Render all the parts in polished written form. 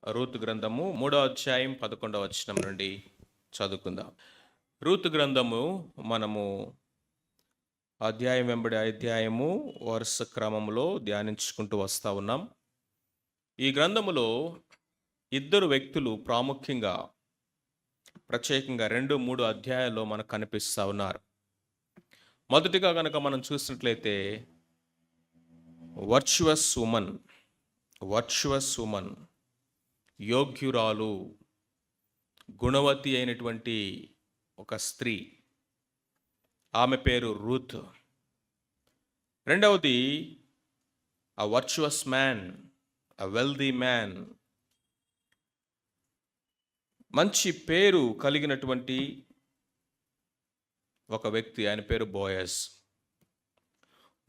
Ruth గ్రంథము 3వ అధ్యాయం 11వ వచనం నుండి చదువుకుందాం. రూతు గ్రంథము మనము అధ్యాయం వెంబడి అధ్యాయము వరుస క్రమంలో ధ్యానించుకుంటూ వస్తా ఉన్నాం. ఈ గ్రంథములో ఇద్దరు వ్యక్తులు ప్రాముఖ్యంగా ప్రత్యేకంగా 2-3 అధ్యాయాల్లో మనకు కనిపిస్తూ ఉన్నారు. మొదటిగా కనుక మనం చూసినట్లయితే వర్చువస్ ఉమన్ యోగ్యురాలు, గుణవతి అయినటువంటి ఒక స్త్రీ, ఆమె పేరు రూత్. రెండవది వర్చువస్ మ్యాన్, వెల్దీ మ్యాన్, మంచి పేరు కలిగినటువంటి ఒక వ్యక్తి, ఆయన పేరు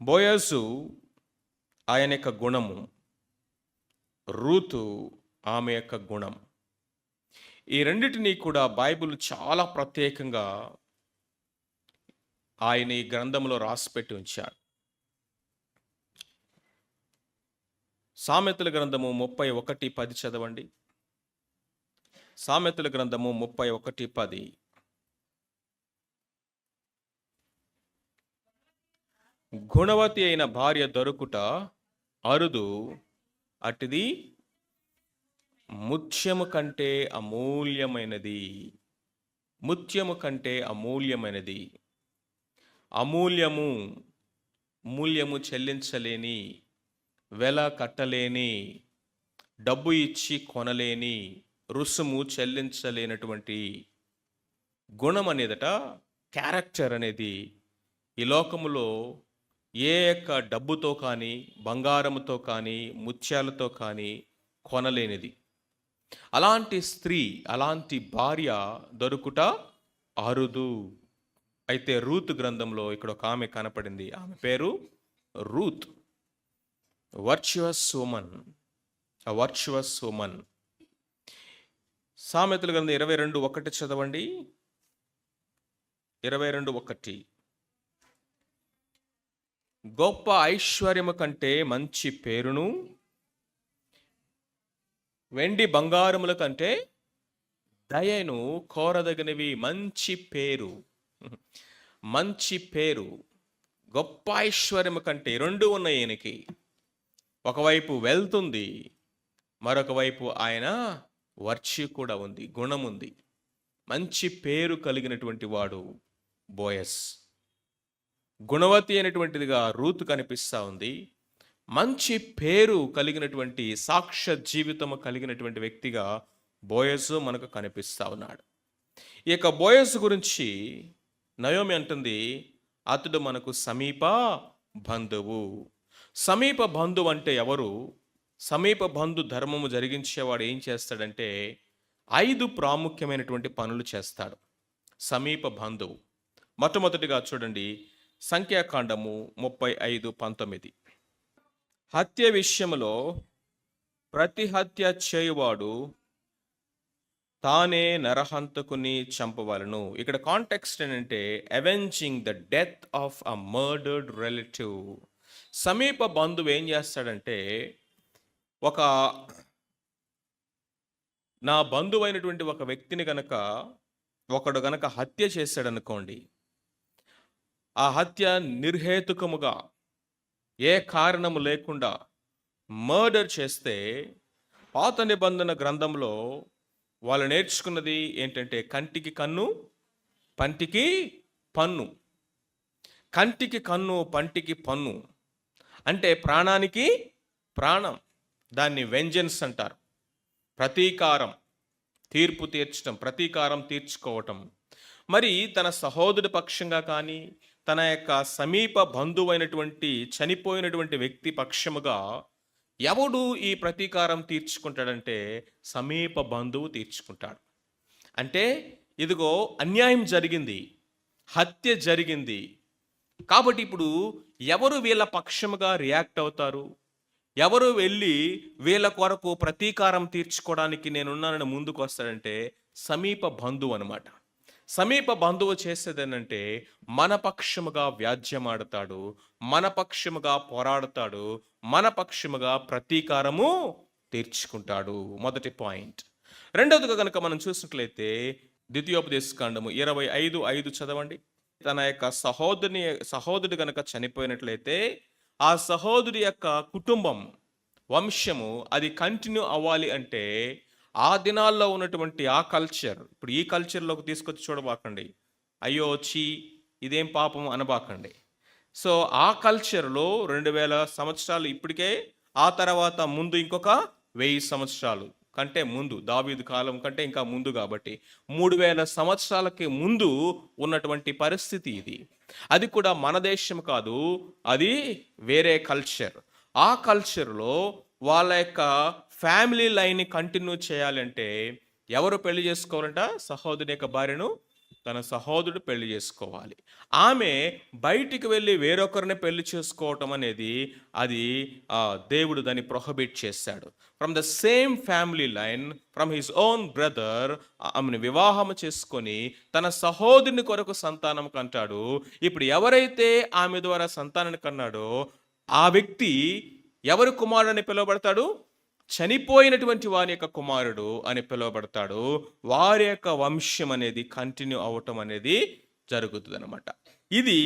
బోయజు ఆయన యొక్క గుణము, రూతు ఆమె యొక్క గుణం. ఈ రెండిటినీ కూడా బైబిల్ చాలా ప్రత్యేకంగా ఆయన ఈ గ్రంథంలో రాసిపెట్టి ఉంచాడు. సామెతల గ్రంథము 31:10 చదవండి. సామెతల గ్రంథము 31:10. గుణవతి అయిన భార్య దొరుకుట అరుదు, అటిది ముత్యము కంటే అమూల్యమైనది. ముత్యము కంటే అమూల్యమైనది. మూల్యము చెల్లించలేని, వెల కట్టలేని, డబ్బు ఇచ్చి కొనలేని, రుసుము చెల్లించలేనటువంటి గుణం అనేదట, క్యారెక్టర్ అనేది ఈ లోకములో ఏ యొక్క డబ్బుతో కానీ, బంగారముతో కానీ, ముత్యాలతో కానీ కొనలేనిది. అలాంటి స్త్రీ, అలాంటి భార్య దొరుకుట అరుదు. అయితే రూత్ గ్రంథంలో ఇక్కడ ఒక ఆమె కనపడింది. ఆమె పేరు రూత్, వర్చువస్ ఉమన్. సామెతల గ్రంథం 22:1 చదవండి. 22:1. గొప్ప ఐశ్వర్యము కంటే మంచి పేరును, వెండి బంగారముల కంటే దయను కోరదగినవి. మంచి పేరు, గొప్ప ఐశ్వర్యము కంటే, రెండు ఉన్నాయి ఈయనకి. ఒకవైపు వెల్త్ ఉంది, మరొక వైపు ఆయన వర్చ్యూ కూడా ఉంది, గుణం ఉంది. మంచి పేరు కలిగినటువంటి వాడు బోయస్. గుణవతి అయినటువంటిదిగా రూత్ కనిపిస్తూ ఉంది. మంచి పేరు కలిగినటువంటి, సాక్ష్య జీవితము కలిగినటువంటి వ్యక్తిగా బోయజు మనకు కనిపిస్తూ ఉన్నాడు. ఈ యొక్క బోయజు గురించి నయోమి అంటుంది, అతడు మనకు సమీప బంధువు. సమీప బంధువు అంటే ఎవరు? సమీప బంధు ధర్మము జరిగించేవాడు ఏం చేస్తాడంటే 5 ప్రాముఖ్యమైనటువంటి పనులు చేస్తాడు సమీప బంధువు. మొట్టమొదటిగా చూడండి, సంఖ్యాకాండము 35:19. హత్య విషయములో ప్రతి హత్య చేయువాడు తానే నరహంతకుని చంపవలను. ఇక్కడ కాంటెక్స్ట్ ఏంటంటే avenging the death of a murdered relative. సమీప బంధువు ఏం చేస్తాడంటే, నా బంధువు అయినటువంటి ఒక వ్యక్తిని ఒకడు గనక హత్య చేశాడనుకోండి, ఆ హత్య నిర్హేతుకముగా, ఏ కారణము లేకుండా మర్డర్ చేస్తే, పాత నిబంధన గ్రంథంలో వాళ్ళు నేర్చుకున్నది ఏంటంటే కంటికి కన్ను, పంటికి పన్ను. కంటికి కన్ను, పంటికి పన్ను అంటే ప్రాణానికి ప్రాణం. దాన్ని వెంజెన్స్ అంటారు. ప్రతీకారం, తీర్పు తీర్చడం, ప్రతీకారం తీర్చుకోవటం. మరి తన సహోదరుడి పక్షంగా కానీ, తన యొక్క సమీప బంధువైనటువంటి చనిపోయినటువంటి వ్యక్తి పక్షముగా ఎవడు ఈ ప్రతీకారం తీర్చుకుంటాడంటే సమీప బంధువు తీర్చుకుంటాడు. అంటే ఇదిగో అన్యాయం జరిగింది, హత్య జరిగింది కాబట్టి ఇప్పుడు ఎవరు వీళ్ళ పక్షముగా రియాక్ట్ అవుతారు, ఎవరు వెళ్ళి వీళ్ళ కొరకు ప్రతీకారం తీర్చుకోవడానికి నేనున్నానని ముందుకు వస్తాడంటే సమీప బంధువు అనమాట. సమీప బంధువు చేసేదేనంటే మన పక్షముగా వ్యాజ్యమాడతాడు, మన పక్షముగా పోరాడతాడు, మన పక్షముగా ప్రతీకారము తీర్చుకుంటాడు. మొదటి పాయింట్. రెండవదిగా కనుక మనం చూసినట్లయితే ద్వితీయోపదేశకాండము 25:5 చదవండి. తన యొక్క సహోదరుడు గనక చనిపోయినట్లయితే ఆ సహోదరి యొక్క కుటుంబం, వంశము అది కంటిన్యూ అవ్వాలి అంటే ఆ దినాల్లో ఉన్నటువంటి ఆ కల్చర్, ఇప్పుడు ఈ కల్చర్లోకి తీసుకొచ్చి చూడబాకండి. అయ్యో చీ ఇదేం పాపం అనబాకండి. సో ఆ కల్చర్లో 2000 సంవత్సరాలు ఇప్పటికే, ఆ తర్వాత ముందు ఇంకొక 1000 సంవత్సరాలు కంటే ముందు, దావీదు కాలం కంటే ఇంకా ముందు, కాబట్టి 3000 సంవత్సరాలకి ముందు ఉన్నటువంటి పరిస్థితి ఇది. అది కూడా మన దేశం కాదు, అది వేరే కల్చర్. ఆ కల్చర్లో వాళ్ళ యొక్క ఫ్యామిలీ లైన్ని కంటిన్యూ చేయాలంటే ఎవరు పెళ్లి చేసుకోవాలంట? సహోదరుని యొక్క భార్యను తన సహోదరుడు పెళ్లి చేసుకోవాలి. ఆమె బయటికి వెళ్ళి వేరొకరిని పెళ్లి చేసుకోవటం అనేది అది దేవుడు దాన్ని ప్రొహిబిట్ చేశాడు. From the same family line, from his own brother ఆమెను వివాహం చేసుకొని తన సహోదరుని కొరకు సంతానం కంటాడు. ఇప్పుడు ఎవరైతే ఆమె ద్వారా సంతానాన్ని కన్నాడో ఆ వ్యక్తి ఎవరి కుమారుడు అని పిలువబడతాడు? చనిపోయినటువంటి వారి యొక్క కుమారుడు అని పిలువబడతాడు. వారి యొక్క వంశం అనేది కంటిన్యూ అవటం అనేది జరుగుతుంది అనమాట. ఇది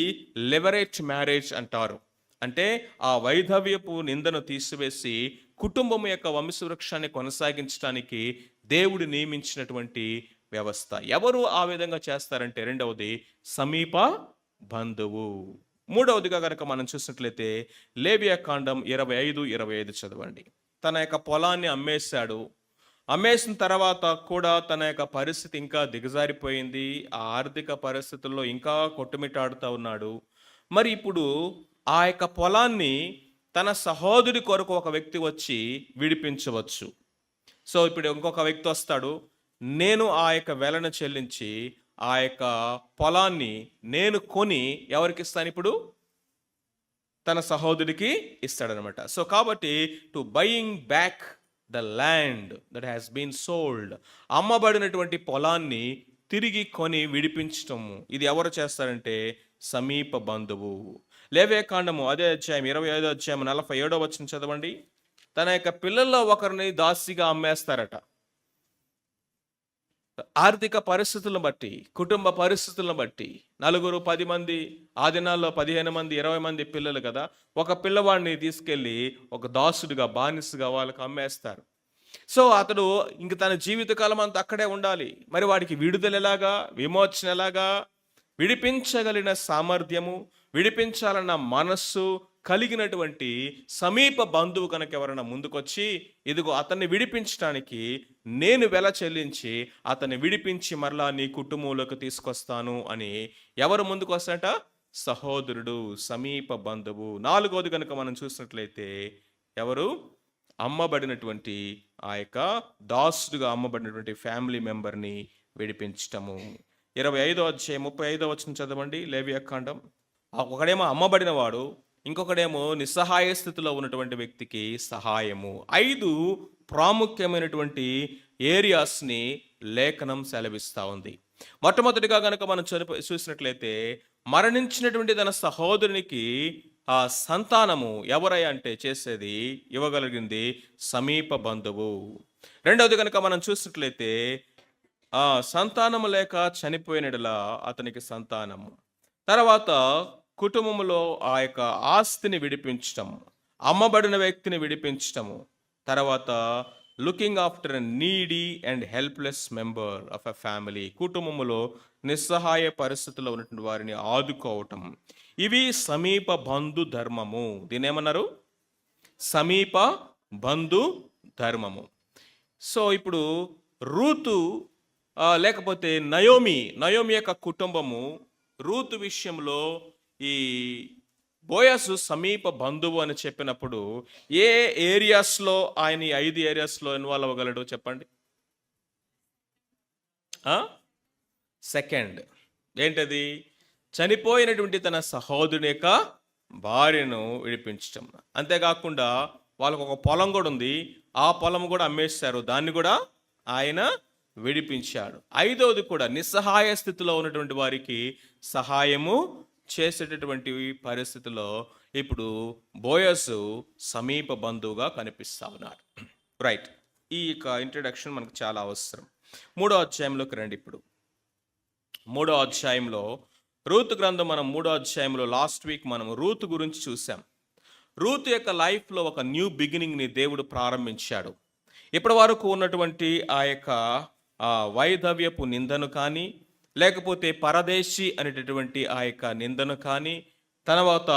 లిబరేట్ మ్యారేజ్ అంటారు. అంటే ఆ వైధవ్యపు నిందను తీసివేసి కుటుంబం యొక్క వంశవృక్షాన్ని కొనసాగించడానికి దేవుడు నియమించినటువంటి వ్యవస్థ. ఎవరు ఆ విధంగా చేస్తారంటే రెండవది సమీప బంధువు. మూడవదిగా కనుక మనం చూసినట్లయితే లేవియాకాండం 25:25 చదవండి. తన యొక్క పొలాన్ని అమ్మేశాడు. అమ్మేసిన తర్వాత కూడా తన యొక్క పరిస్థితి ఇంకా దిగజారిపోయింది. ఆ ఆర్థిక పరిస్థితుల్లో ఇంకా కొట్టుమిట్టాడుతూ ఉన్నాడు. మరి ఇప్పుడు ఆ యొక్క పొలాన్ని తన సహోదరుడి కొరకు ఒక వ్యక్తి వచ్చి విడిపించవచ్చు. సో ఇప్పుడు ఇంకొక వ్యక్తి వస్తాడు, నేను ఆ యొక్క వెలను చెల్లించి ఆ యొక్క పొలాన్ని నేను కొని ఎవరికి ఇస్తాను? ఇప్పుడు తన సహోదరుడికి ఇస్తాడనమాట. సో కాబట్టి to buying back the land that has been sold, అమ్మబడినటువంటి పొలాన్ని తిరిగి కొని విడిపించటము, ఇది ఎవరు చేస్తారంటే సమీప బంధువు. లేవియాకాండము అదే అధ్యాయం 25వ అధ్యాయం 47వ వచనం చదవండి. తన యొక్క పిల్లల్లో ఒకరిని దాసిగా అమ్మేస్తారట. ఆర్థిక పరిస్థితులను బట్టి, కుటుంబ పరిస్థితులను బట్టి 4, 10 మంది, ఆ దినాల్లో 15 మంది, 20 మంది పిల్లలు కదా, ఒక పిల్లవాడిని తీసుకెళ్ళి ఒక దాసుడిగా, బానిసగా వాళ్ళకి అమ్మేస్తారు. సో అతడు ఇంక తన జీవితకాలం అంతా అక్కడే ఉండాలి. మరి వాడికి విడుదల ఎలాగా, విమోచన ఎలాగా? విడిపించగలిగిన సామర్థ్యము, విడిపించాలన్న మనస్సు కలిగినటువంటి సమీప బంధువు కనుక ఎవరైనా ముందుకొచ్చి ఇదిగో అతన్ని విడిపించడానికి నేను వెల చెల్లించి అతన్ని విడిపించి మరలా నీ కుటుంబంలోకి తీసుకొస్తాను అని ఎవరు ముందుకు వస్తారట? సహోదరుడు, సమీప బంధువు. నాలుగోది కనుక మనం చూసినట్లయితే ఎవరు? అమ్మబడినటువంటి ఆ యొక్క దాసుడుగా అమ్మబడినటువంటి ఫ్యామిలీ మెంబర్ని విడిపించటము. 25వ అధ్యాయం 35వ వచనం చదవండి లేవియాకాండం. ఒకడేమో అమ్మబడిన వాడు, ఇంకొకడేమో నిస్సహాయ స్థితిలో ఉన్నటువంటి వ్యక్తికి సహాయము. 5 ప్రాముఖ్యమైనటువంటి ఏరియాస్ని లేఖనం సెలవిస్తూ ఉంది. మొట్టమొదటిగా కనుక మనం చూసినట్లయితే మరణించినటువంటి తన సహోదరునికి ఆ సంతానము ఎవరై అంటే చేసేది, ఇవ్వగలిగింది సమీప బంధువు. రెండవది కనుక మనం చూసినట్లయితే సంతానము లేక చనిపోయినలా అతనికి సంతానము. తర్వాత కుటుంబంలో ఆ యొక్క ఆస్తిని విడిపించటము, అమ్మబడిన వ్యక్తిని విడిపించటము. తర్వాత looking after a needy and helpless member of a family, కుటుంబంలో నిస్సహాయ పరిస్థితుల్లో ఉన్నటువంటి వారిని ఆదుకోవటం. ఇవి సమీప బంధు ధర్మము. దీని ఏమన్నారు? సమీప బంధు ధర్మము. సో ఇప్పుడు రూతు లేకపోతే నయోమి యొక్క కుటుంబము రూతు విషయంలో ఈ బోయసు సమీప బంధువు అని చెప్పినప్పుడు ఏ ఏరియాస్లో ఆయన 5 ఏరియాస్లో ఇన్వాల్వ్ అవ్వగలడు చెప్పండి? సెకండ్ ఏంటది? చనిపోయినటువంటి తన సహోదరుని యొక్క భార్యను విడిపించటం. అంతేకాకుండా వాళ్ళకు ఒక పొలం కూడా ఉంది, ఆ పొలం కూడా అమ్మేశారు, దాన్ని కూడా ఆయన విడిపించాడు. 5వది కూడా నిస్సహాయ స్థితిలో ఉన్నటువంటి వారికి సహాయము చేసేటటువంటి పరిస్థితిలో ఇప్పుడు బోయసు సమీప బంధువుగా కనిపిస్తా ఉన్నాడు. రైట్. ఈ యొక్క ఇంట్రడక్షన్ మనకు చాలా అవసరం. 3వ అధ్యాయంలోకి రండి ఇప్పుడు. 3వ అధ్యాయంలో రూతు గ్రంథం, మనం 3వ అధ్యాయంలో లాస్ట్ వీక్ మనం రూతు గురించి చూసాం. రూతు యొక్క లైఫ్లో ఒక న్యూ బిగినింగ్ని దేవుడు ప్రారంభించాడు. ఇప్పటి వరకు ఉన్నటువంటి ఆ యొక్క వైధవ్యపు నిందను కానీ, లేకపోతే పరదేశీ అనేటటువంటి ఆ యొక్క నిందను కానీ, తర్వాత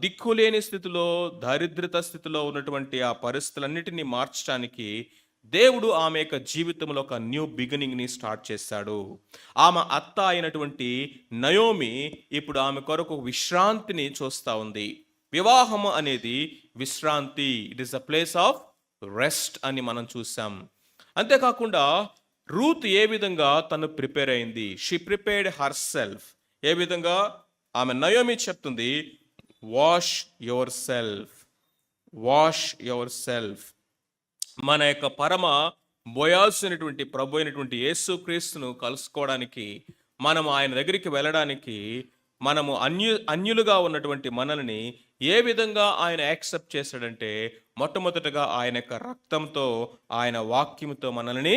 దిక్కులేని స్థితిలో, దారిద్రత స్థితిలో ఉన్నటువంటి ఆ పరిస్థితులన్నిటినీ మార్చడానికి దేవుడు ఆమె యొక్క జీవితంలో ఒక న్యూ బిగినింగ్ని స్టార్ట్ చేశాడు. ఆమె అత్త అయినటువంటి నయోమి ఇప్పుడు ఆమె కొరకు విశ్రాంతిని చూస్తూ ఉంది. వివాహము అనేది విశ్రాంతి, it is a place of rest అని మనం చూసాం. అంతేకాకుండా రూత్ ఏ విధంగా తను ప్రిపేర్ అయింది, షీ ప్రిపేర్డ్ హర్ సెల్ఫ్. ఏ విధంగా ఆమె నయోమి చెప్తుంది, wash your self, wash your self. మన యొక్క పరమ బోయాల్సినటువంటి ప్రభు అయినటువంటి యేసుక్రీస్తును కలుసుకోవడానికి, మనం ఆయన దగ్గరికి వెళ్ళడానికి, మనము అన్యులుగా ఉన్నటువంటి మనల్ని ఏ విధంగా ఆయన యాక్సెప్ట్ చేశాడంటే, మొట్టమొదటగా ఆయన యొక్క రక్తంతో, ఆయన వాక్యంతో మనల్ని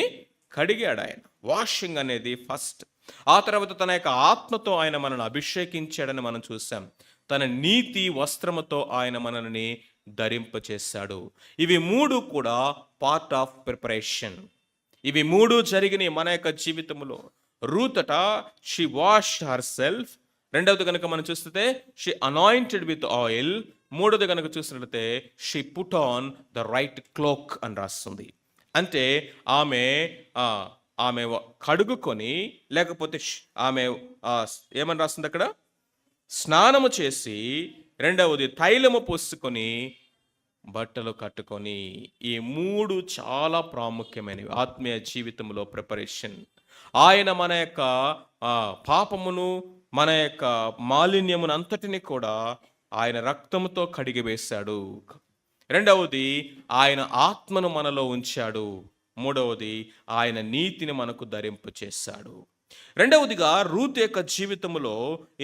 కడిగాడు. ఆయన వాషింగ్ అనేది ఫస్ట్. ఆ తర్వాత తన యొక్క ఆత్మతో ఆయన మనల్ని అభిషేకించాడని మనం చూసాం. తన నీతి వస్త్రముతో ఆయన మనల్ని ధరింపచేశాడు. ఇవి 3 కూడా పార్ట్ ఆఫ్ ప్రిపరేషన్. ఇవి 3 జరిగినాయి మన యొక్క జీవితంలో. రూతట షీ వాష్ హర్ సెల్ఫ్. రెండవది కనుక మనం చూస్తే షీ అనాయింటెడ్ విత్ ఆయిల్. మూడవది కనుక చూసినట్లయితే she put on the right cloak అని రాస్తుంది. అంటే ఆమె ఆమె కడుగుకొని, లేకపోతే ఆమె ఏమని రాస్తుంది అక్కడ, స్నానము చేసి, రెండవది తైలము పూసుకొని, బట్టలు కట్టుకొని. ఈ 3 చాలా ప్రాముఖ్యమైనవి ఆత్మీయ జీవితంలో ప్రిపరేషన్. ఆయన మన యొక్క పాపమును, మన యొక్క మాలిన్యమును అంతటిని కూడా ఆయన రక్తముతో కడిగివేశాడు. రెండవది ఆయన ఆత్మను మనలో ఉంచాడు. మూడవది ఆయన నీతిని మనకు ధరింపు చేశాడు. రెండవదిగా రూత్ యొక్క జీవితంలో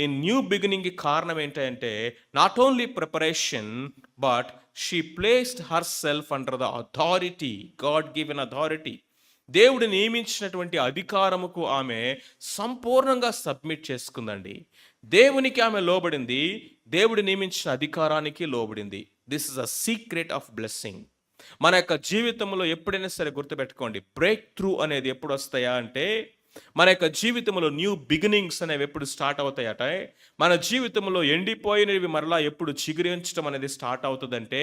ఈ న్యూ బిగినింగ్కి కారణం ఏంటంటే, not only preparation, but she placed herself under the authority, God given authority. దేవుడు నియమించినటువంటి అధికారముకు ఆమె సంపూర్ణంగా సబ్మిట్ చేసుకుందండి. దేవునికి ఆమె లోబడింది, దేవుడు నియమించిన అధికారానికి లోబడింది. This is a secret of blessing. మన యొక్క జీవితంలో ఎప్పుడైనా సరే గుర్తుపెట్టుకోండి, బ్రేక్ త్రూ అనేది ఎప్పుడు వస్తాయా అంటే, మన యొక్క జీవితంలో న్యూ బిగినింగ్స్ అనేవి ఎప్పుడు స్టార్ట్ అవుతాయట, మన జీవితంలో ఎండిపోయినవి మరలా ఎప్పుడు చిగురించడం అనేది స్టార్ట్ అవుతుందంటే,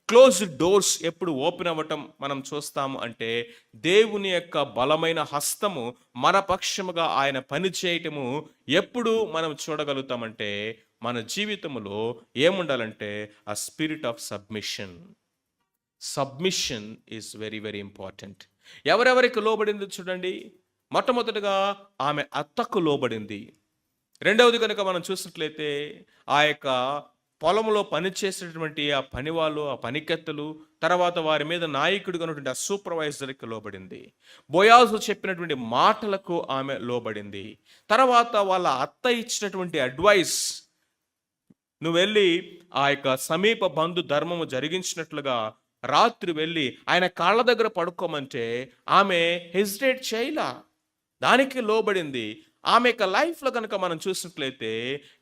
క్లోజ్డ్ డోర్స్ ఎప్పుడు ఓపెన్ అవ్వటం మనం చూస్తాము అంటే, దేవుని యొక్క బలమైన హస్తము మన పక్షముగా ఆయన పని చేయటము ఎప్పుడు మనం చూడగలుగుతామంటే, మన జీవితంలో ఏముండాలంటే ఆ spirit of submission. Submission is very very important. ఎవరెవరికి లోబడింది చూడండి. మొట్టమొదటిగా ఆమె అత్తకు లోబడింది. రెండవది కనుక మనం చూసినట్లయితే ఆ యొక్క పొలంలో పనిచేసేటటువంటి ఆ పనివాళ్ళు, ఆ పనికెత్తలు, తర్వాత వారి మీద నాయకుడిగా ఉన్నటువంటి ఆ సూపర్వైజర్కి లోబడింది. బోయాజు చెప్పినటువంటి మాటలకు ఆమె లోబడింది. తర్వాత వాళ్ళ అత్త ఇచ్చినటువంటి అడ్వైస్, నువ్వు వెళ్ళి ఆ యొక్క సమీప బంధు ధర్మము జరిగించినట్లుగా రాత్రి వెళ్ళి ఆయన కాళ్ళ దగ్గర పడుకోమంటే ఆమె హెజిటేట్ చేయలా, దానికి లోబడింది. ఆమె యొక్క లైఫ్లో కనుక మనం చూసినట్లయితే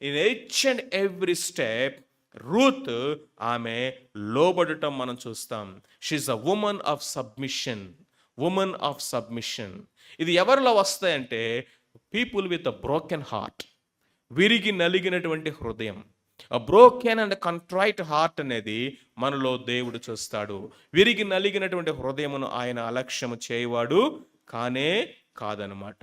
in each and every step Ruth ఆమె లోబడటం మనం చూస్తాం. She's a woman of submission, woman of submission. ఇది ఎవరిలో వస్తాయంటే, people with a broken heart, విరిగి నలిగినటువంటి హృదయం. A broken and contrite heart అనేది మనలో దేవుడు చూస్తాడు. విరిగి నలిగినటువంటి హృదయమును ఆయన అలక్ష్యము చేయవాడు కానే కాదనమాట.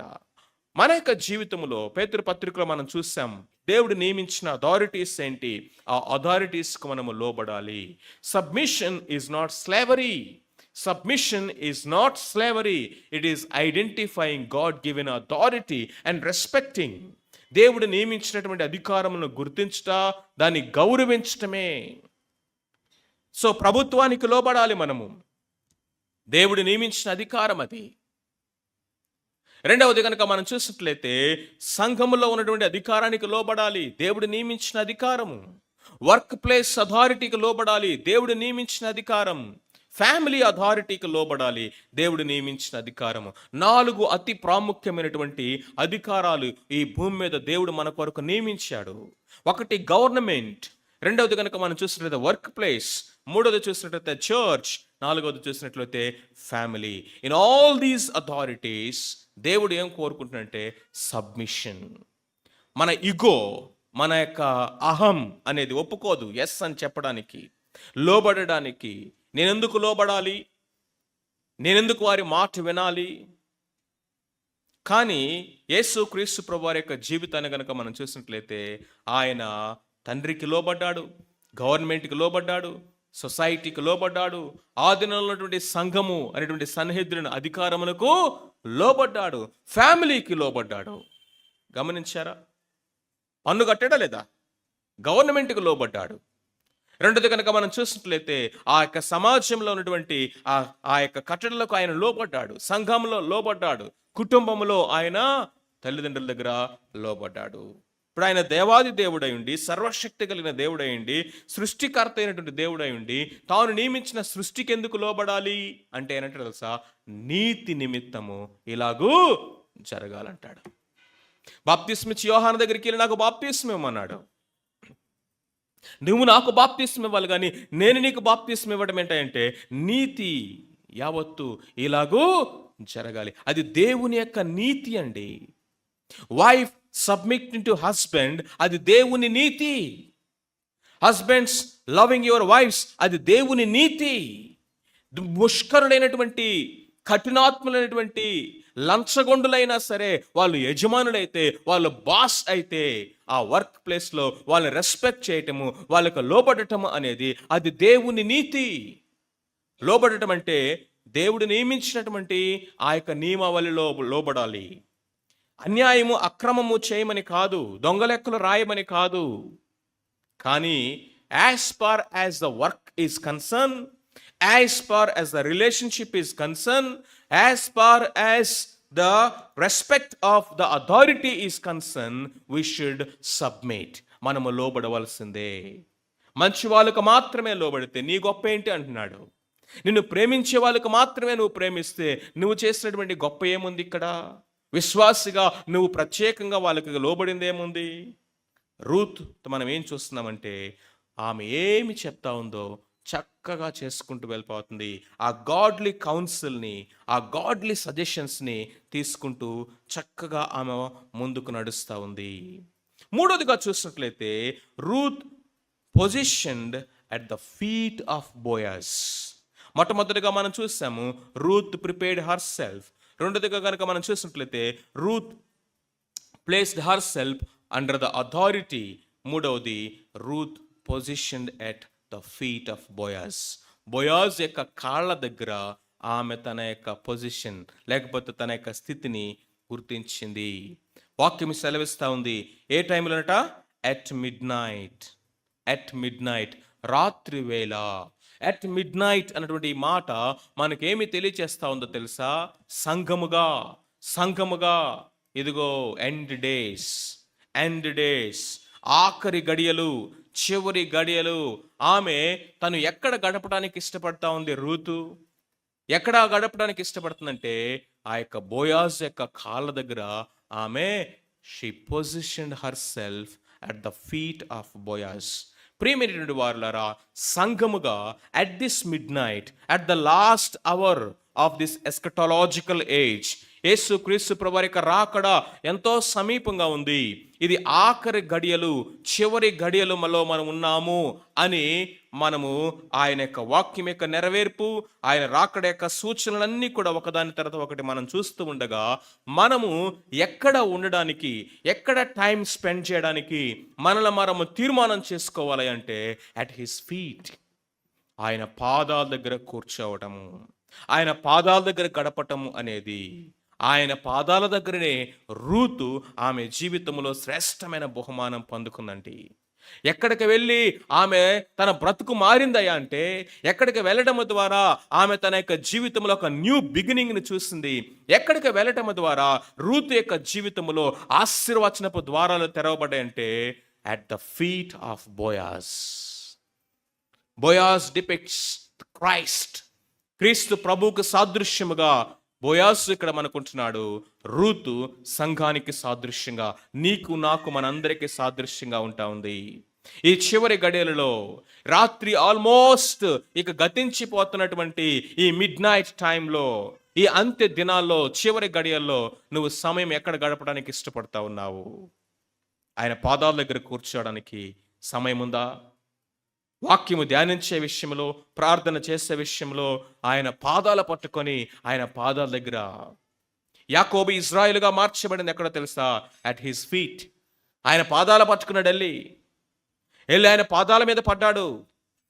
మన యొక్క జీవితంలో పేతురు పత్రికలో మనం చూసాం, దేవుడు నియమించిన అథారిటీస్ ఏంటి, ఆ అథారిటీస్కు మనము లోబడాలి. Submission is not slavery. Submission is not slavery. It is identifying God given authority and respecting. దేవుడు నియమించినటువంటి అధికారమును గుర్తించుట, దాన్ని గౌరవించటమే. సో ప్రభుత్వానికి లోబడాలి మనము. దేవుడు నియమించిన అధికారం అది. రెండవది కనుక మనం చూసినట్లయితే సంఘములో ఉన్నటువంటి అధికారానికి లోబడాలి, దేవుడు నియమించిన అధికారము. వర్క్ ప్లేస్ అథారిటీకి లోబడాలి, దేవుడు నియమించిన అధికారం. ఫ్యామిలీ అథారిటీకి లోబడాలి. దేవుడు నియమించిన అధికారము. 4 అతి ప్రాముఖ్యమైనటువంటి అధికారాలు ఈ భూమి మీద దేవుడు మన కొరకు నియమించాడు. ఒకటి గవర్నమెంట్, రెండవది కనుక మనం చూసినట్లయితే వర్క్ ప్లేస్, మూడవది చూసినట్లయితే చర్చ్, నాలుగవది చూసినట్లయితే family. In all these authorities దేవుడు ఏం కోరుకుంటున్నాడంటే సబ్మిషన్. మన ఇగో, మన యొక్క అహం అనేది ఒప్పుకోదు ఎస్ అని చెప్పడానికి, లోబడడానికి. నేనెందుకు లోబడాలి, నేనెందుకు వారి మాట వినాలి? కానీ యేసు క్రీస్తు ప్రభు వారి యొక్క జీవితాన్ని కనుక మనం చూసినట్లయితే ఆయన తండ్రికి లోబడ్డాడు, గవర్నమెంట్కి లోబడ్డాడు, సొసైటీకి లోబడ్డాడు, ఆ దినంలో ఉన్నటువంటి సంఘము అనేటువంటి సన్నిహితులను అధికారములకు లోబడ్డాడు, ఫ్యామిలీకి లోబడ్డాడు. గమనించారా? పన్ను కట్టాడా లేదా? గవర్నమెంట్కి లోబడ్డాడు. రెండోది కనుక మనం చూసినట్లయితే ఆ యొక్క సమాజంలో ఉన్నటువంటి ఆ యొక్క కట్టడలకు ఆయన లోబడ్డాడు, సంఘంలో లోబడ్డాడు, కుటుంబంలో ఆయన తల్లిదండ్రుల దగ్గర లోబడ్డాడు. ఇప్పుడు ఆయన దేవాది దేవుడై ఉండి, సర్వశక్తి కలిగిన దేవుడై ఉండి, సృష్టికర్త అయినటువంటి దేవుడై ఉండి, తాను నియమించిన సృష్టికి ఎందుకు లోబడాలి అంటే ఏంటంటే తెలుసా, నీతి నిమిత్తము ఇలాగూ జరగాలంటాడు. బాప్తిస్మిచ్చి యోహాను దగ్గరికి వెళ్ళి నాకు బాప్తిస్మం ఇవ్వమన్నాడు. నువ్వు నాకు బాప్తిస్మం ఇవ్వాలి, కానీ నేను నీకు బాప్తిస్మం ఇవ్వడం ఏంటంటే నీతి యావత్తు ఇలాగూ జరగాలి. అది దేవుని యొక్క నీతి అండి. వైఫ్ సబ్మిటింగ్ టు హస్బెండ్, అది దేవుని నీతి. హస్బెండ్స్ లవింగ్ యువర్ వైఫ్స్, అది దేవుని నీతి. ముష్కరుడైనటువంటి, కఠినాత్ములైనటువంటి లంచగొండులైనా సరే, వాళ్ళు యజమానులైతే, వాళ్ళు బాస్ అయితే, ఆ వర్క్ ప్లేస్లో వాళ్ళని రెస్పెక్ట్ చేయటము, వాళ్ళకు లోబడటము అనేది అది దేవుని నీతి. లోబడటం అంటే దేవుడు నియమించినటువంటి ఆ యొక్క నియమావళిలో లోబడాలి. అన్యాయము అక్రమము చేయమని కాదు, దొంగలెక్కలు రాయమని కాదు, కానీ as far as the work is concern, as far as the relationship is concerned, as far as the respect of the authority is concerned, we should submit. మనము లోబడవలసిందే. మంచి వాళ్ళకు మాత్రమే లోబడితే నీ గొప్ప ఏంటి అంటున్నాడు. నిన్ను ప్రేమించే వాళ్ళకు మాత్రమే నువ్వు ప్రేమిస్తే నువ్వు చేసినటువంటి గొప్ప ఏముంది ఇక్కడ? విశ్వాసిగా నువ్వు ప్రత్యేకంగా వాళ్ళకి లోబడింది ఏముంది? రూత్ మనం ఏం చూస్తున్నామంటే ఆమె ఏమి చెప్తా ఉందో చక్కగా చేసుకుంటూ వెళ్ళిపోతుంది. ఆ గాడ్లీ కౌన్సిల్ని, ఆ గాడ్లీ సజెషన్స్ని తీసుకుంటూ చక్కగా ఆమె ముందుకు నడుస్తూ ఉంది. మూడోదిగా చూసినట్లయితే Ruth positioned at the feet of బోయస్. మొట్టమొదటిగా మనం చూసాము రూత్ ప్రిపేర్డ్ హర్ సెల్ఫ్. రెండోదిగా కనుక మనం చూసినట్లయితే Ruth placed herself under the authority. మూడవది Ruth positioned at the feet of Boaz. Boaz యొక్క కాళ్ళ దగ్గర ఆమె తన యొక్క పొజిషన్ లేకపోతే తన యొక్క స్థితిని గుర్తించింది. వాక్యం సెలవిస్తూ ఉంది ఏ టైంలోనట? At midnight. At midnight, రాత్రి వేళ. ఎట్ మిడ్ నైట్ అన్నటువంటి ఈ మాట మనకేమి తెలియచేస్తా ఉందో తెలుసా? సంఘముగా, సంఘముగా ఇదిగో ఎండ్ డేస్, ఎండ్ డేస్, ఆఖరి గడియలు, చివరి గడియలు. ఆమె తను ఎక్కడ గడపడానికి ఇష్టపడతా ఉంది? రూతు ఎక్కడ గడపడానికి ఇష్టపడుతుందంటే ఆ యొక్క బోయాజ్ యొక్క కాళ్ళ దగ్గర ఆమె she positioned herself at the feet of Boaz. ప్రియమైనటువంటి వారులారా, సంఘముగా at this midnight, at the last hour of this eschatological age, యేసు క్రీస్తు ప్రభువారి యొక్క రాకడ ఎంతో సమీపంగా ఉంది. ఇది ఆఖరి గడియలు, చివరి గడియలలో మనం ఉన్నాము అని మనము ఆయన యొక్క వాక్యం యొక్క నెరవేర్పు, ఆయన రాకడ యొక్క సూచనలన్నీ కూడా ఒకదాని తర్వాత ఒకటి మనం చూస్తూ ఉండగా మనము ఎక్కడ ఉండడానికి, ఎక్కడ టైం స్పెండ్ చేయడానికి మనల్ని మనము తీర్మానం చేసుకోవాలి అంటే అట్ హిస్ ఫీట్, ఆయన పాదాల దగ్గర కూర్చోవటము, ఆయన పాదాల దగ్గర గడపటము అనేది. ఆయన పాదాల దగ్గరనే రూతు ఆమె జీవితంలో శ్రేష్టమైన బహుమానం పొందుకుందండి. ఎక్కడికి వెళ్ళి ఆమె తన బ్రతుకు మారిందయ్యా అంటే ఎక్కడికి వెళ్ళటం ద్వారా ఆమె తన యొక్క జీవితంలో ఒక న్యూ బిగినింగ్ని చూసింది. ఎక్కడికి వెళ్ళటం ద్వారా రూతు యొక్క జీవితంలో ఆశీర్వచనపు ద్వారాలు తెరవబడ్డాయంటే at the feet of Boaz. Boaz depicts Christ. క్రీస్తు ప్రభువుకు సాదృశ్యముగా బోయాసు ఇక్కడ మనకుంటున్నాడు. రూతు సంఘానికి సాదృశ్యంగా, నీకు నాకు మనందరికీ సాదృశ్యంగా ఉంటా ఉంది. ఈ చివరి గడియలలో, రాత్రి ఆల్మోస్ట్ ఇక గతించిపోతున్నటువంటి ఈ మిడ్ నైట్ టైంలో, ఈ అంత్య దినాల్లో, చివరి గడియల్లో నువ్వు సమయం ఎక్కడ గడపడానికి ఇష్టపడతా ఉన్నావు? ఆయన పాదాల దగ్గర కూర్చోడానికి సమయం ఉందా? వాక్యము ధ్యానించే విషయంలో, ప్రార్థన చేసే విషయంలో ఆయన పాదాలు పట్టుకొని ఆయన పాదాల దగ్గర. యాకోబు ఇజ్రాయిలుగా మార్చబడింది ఎక్కడో తెలుసా? At his feet. ఆయన పాదాలు పట్టుకున్నాడు. వెళ్ళి ఆయన పాదాల మీద పడ్డాడు.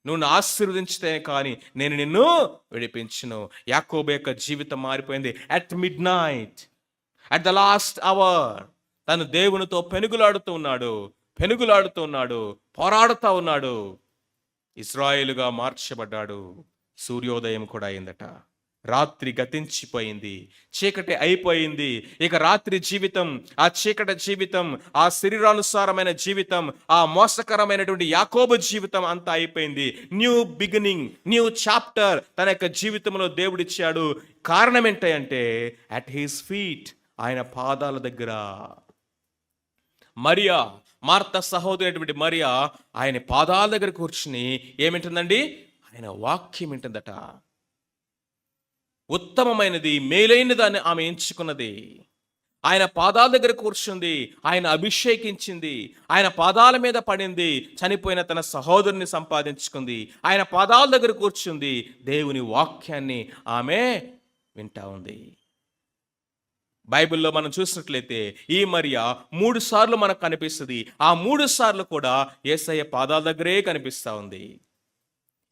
నువ్వు నా ఆశీర్వదించితే కానీ నేను నిన్ను విడిపించును. యాకోబు యొక్క జీవితం మారిపోయింది. At midnight, at the last hour తను దేవునితో పెనుగులాడుతూ ఉన్నాడు, పోరాడుతూ ఉన్నాడు. ఇశ్రాయేలుగా మార్చబడ్డాడు. సూర్యోదయం కూడా అయిందట. రాత్రి గతించిపోయింది, చీకటి అయిపోయింది. ఇక రాత్రి జీవితం, ఆ చీకటి జీవితం, ఆ శరీరానుసారమైన జీవితం, ఆ మోసకరమైనటువంటి యాకోబు జీవితం అంతా అయిపోయింది. న్యూ బిగినింగ్, న్యూ చాప్టర్ తన యొక్క జీవితంలో దేవుడిచ్చాడు. కారణం ఏంటంటే అట్ హిస్ ఫీట్, ఆయన పాదాల దగ్గర. మరియా, మార్త సహోదరైనటువంటి మరియా ఆయన పాదాల దగ్గర కూర్చుని ఏమింటుందండి? ఆయన వాక్యం వింటుందట. ఉత్తమమైనది, మేలైన దాన్ని ఆమె ఎంచుకున్నది. ఆయన పాదాల దగ్గర కూర్చుంది, ఆయన అభిషేకించింది, ఆయన పాదాల మీద పడింది, చనిపోయిన తన సహోదరుని సంపాదించుకుంది. ఆయన పాదాల దగ్గర కూర్చుంది, దేవుని వాక్యాన్ని ఆమె వింటా ఉంది. బైబిల్లో మనం చూసినట్లయితే ఈ మరియా 3 సార్లు మనకు కనిపిస్తుంది. ఆ 3 సార్లు కూడా యేసయ్య పాదాల దగ్గరే కనిపిస్తా ఉంది.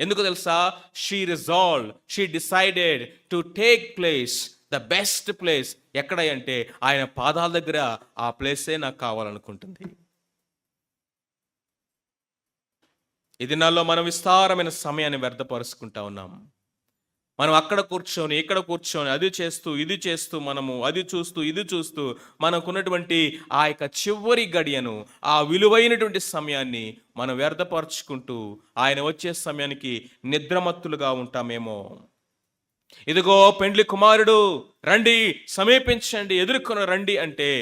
ఎందుకు తెలుసా? She resolved, she decided to take place, the best place. ఎక్కడ అంటే ఆయన పాదాల దగ్గర. ఆ ప్లేసే నాకు కావాలనుకుంటుంది. ఈ దినాల్లో మనం విస్తారమైన సమయాన్ని వ్యర్థపరుచుకుంటా ఉన్నాం. మనం అక్కడ కూర్చొని, ఇక్కడ కూర్చొని, అది చేస్తూ, ఇది చేస్తూ, మనము అది చూస్తూ, ఇది చూస్తూ, మనకున్నటువంటి ఆ యొక్క చివరి గడియను, ఆ విలువైనటువంటి సమయాన్ని మనం వ్యర్థపరుచుకుంటూ ఆయన వచ్చే సమయానికి నిద్రమత్తులుగా ఉంటామేమో. ఇదిగో పెండ్లి కుమారుడు, రండి, సమీపించండి, ఎదుర్కొని రండి అంటే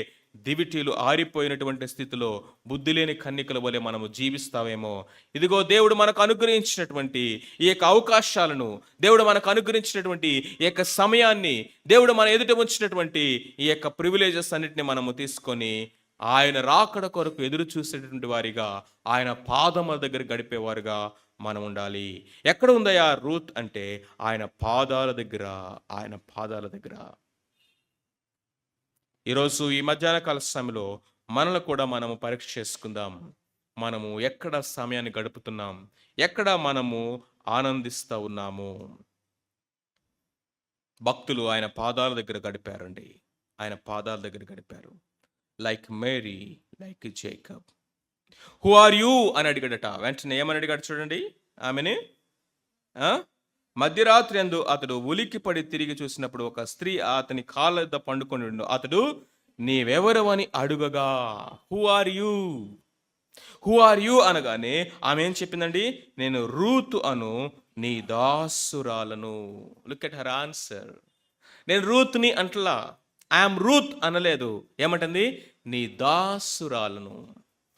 దివిటీలు ఆరిపోయినటువంటి స్థితిలో బుద్ధి లేని కన్నికల వలె మనము జీవిస్తామేమో. ఇదిగో దేవుడు మనకు అనుగ్రహించినటువంటి ఈ యొక్క అవకాశాలను, దేవుడు మనకు అనుగ్రహించినటువంటి ఈ యొక్క సమయాన్ని, దేవుడు మన ఎదుట ఉంచినటువంటి ఈ యొక్క ప్రివిలేజెస్ అన్నిటిని మనము తీసుకొని ఆయన రాకడ కొరకు ఎదురు చూసేటటువంటి వారిగా, ఆయన పాదముల దగ్గర గడిపేవారుగా మనం ఉండాలి. ఎక్కడ ఉందయా రూత్ అంటే ఆయన పాదాల దగ్గర, ఆయన పాదాల దగ్గర. ఈరోజు ఈ మధ్యాహ్న కాల సమయంలో మనల్ని కూడా మనము పరీక్ష చేసుకుందాం. మనము ఎక్కడ సమయాన్ని గడుపుతున్నాం, ఎక్కడ మనము ఆనందిస్తూ ఉన్నాము. భక్తులు ఆయన పాదాల దగ్గర గడిపారండి, ఆయన పాదాల దగ్గర గడిపారు. Like Mary, like Jacob. Who are you అని అడిగాడట. వెంటనే ఏమని అడిగాడు చూడండి ఆమెని. మధ్యరాత్రి అందు అతడు ఉలిక్కి పడి తిరిగి చూసినప్పుడు ఒక స్త్రీ అతని కాళ్ళ వద్ద పండుకొని ఉండు. అతడు నీవెవరు అని అడుగగా, who are you, who are you అనగానే ఆమె ఏం చెప్పిందండి? నేను రూతు అను నీ దాసురాలను. Look at her answer. నేను రూత్ని అంటలా, ఐఎమ్ రూత్ అనలేదు. ఏమంటుంది? నీ దాసురాలను.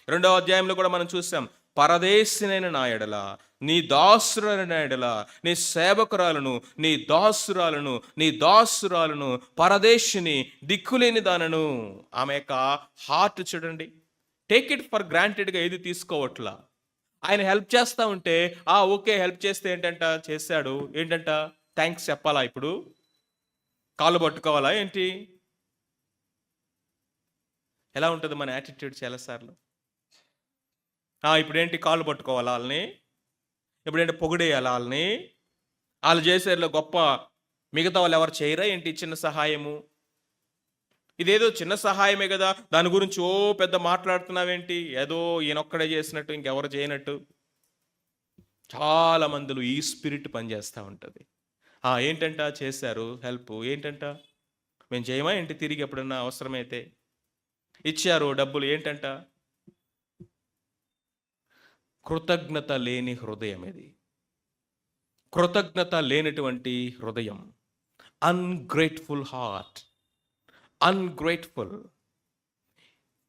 2వ అధ్యాయంలో కూడా మనం చూసాం, పరదేశినైన నా ఎడల, నీ దాసురాలైన నా ఎడల, నీ సేవకురాలను, నీ దాసురాలను, నీ దాసురాలను, పరదేశిని, దిక్కులేని దానను. ఆమె యొక్క హార్ట్ చూడండి. టేక్ ఇట్ ఫర్ గ్రాంటెడ్గా ఏది తీసుకోవట్లా. ఆయన హెల్ప్ చేస్తా ఉంటే ఓకే, హెల్ప్ చేస్తే ఏంటంట, చేశాడు ఏంటంట, థ్యాంక్స్ చెప్పాలా? ఇప్పుడు కాళ్ళు పట్టుకోవాలా ఏంటి? ఎలా ఉంటుంది మన యాటిట్యూడ్ చాలాసార్లు? ఇప్పుడు ఏంటి, కాళ్ళు పట్టుకోవాలా వాళ్ళని? ఇప్పుడేంటి, పొగిడేయాలా వాళ్ళని? వాళ్ళు చేసేలో గొప్ప, మిగతా వాళ్ళు ఎవరు చేయరా ఏంటి చిన్న సహాయము? ఇదేదో చిన్న సహాయమే కదా, దాని గురించి పెద్ద మాట్లాడుతున్నావేంటి? ఏదో ఈయనొక్కడే చేసినట్టు, ఇంకెవరు చేయనట్టు. చాలా మందిలో ఈ స్పిరిట్ పనిచేస్తూ ఉంటుంది. ఏంటంట చేశారు హెల్ప్, ఏంటంట మేము చేయమా ఏంటి తిరిగి ఎప్పుడన్నా అవసరమైతే? ఇచ్చారు డబ్బులు, ఏంటంట? కృతజ్ఞత లేని హృదయం ఇది. కృతజ్ఞత లేనటువంటి హృదయం, అన్గ్రేట్ఫుల్ హార్ట్, అన్గ్రేట్ఫుల్.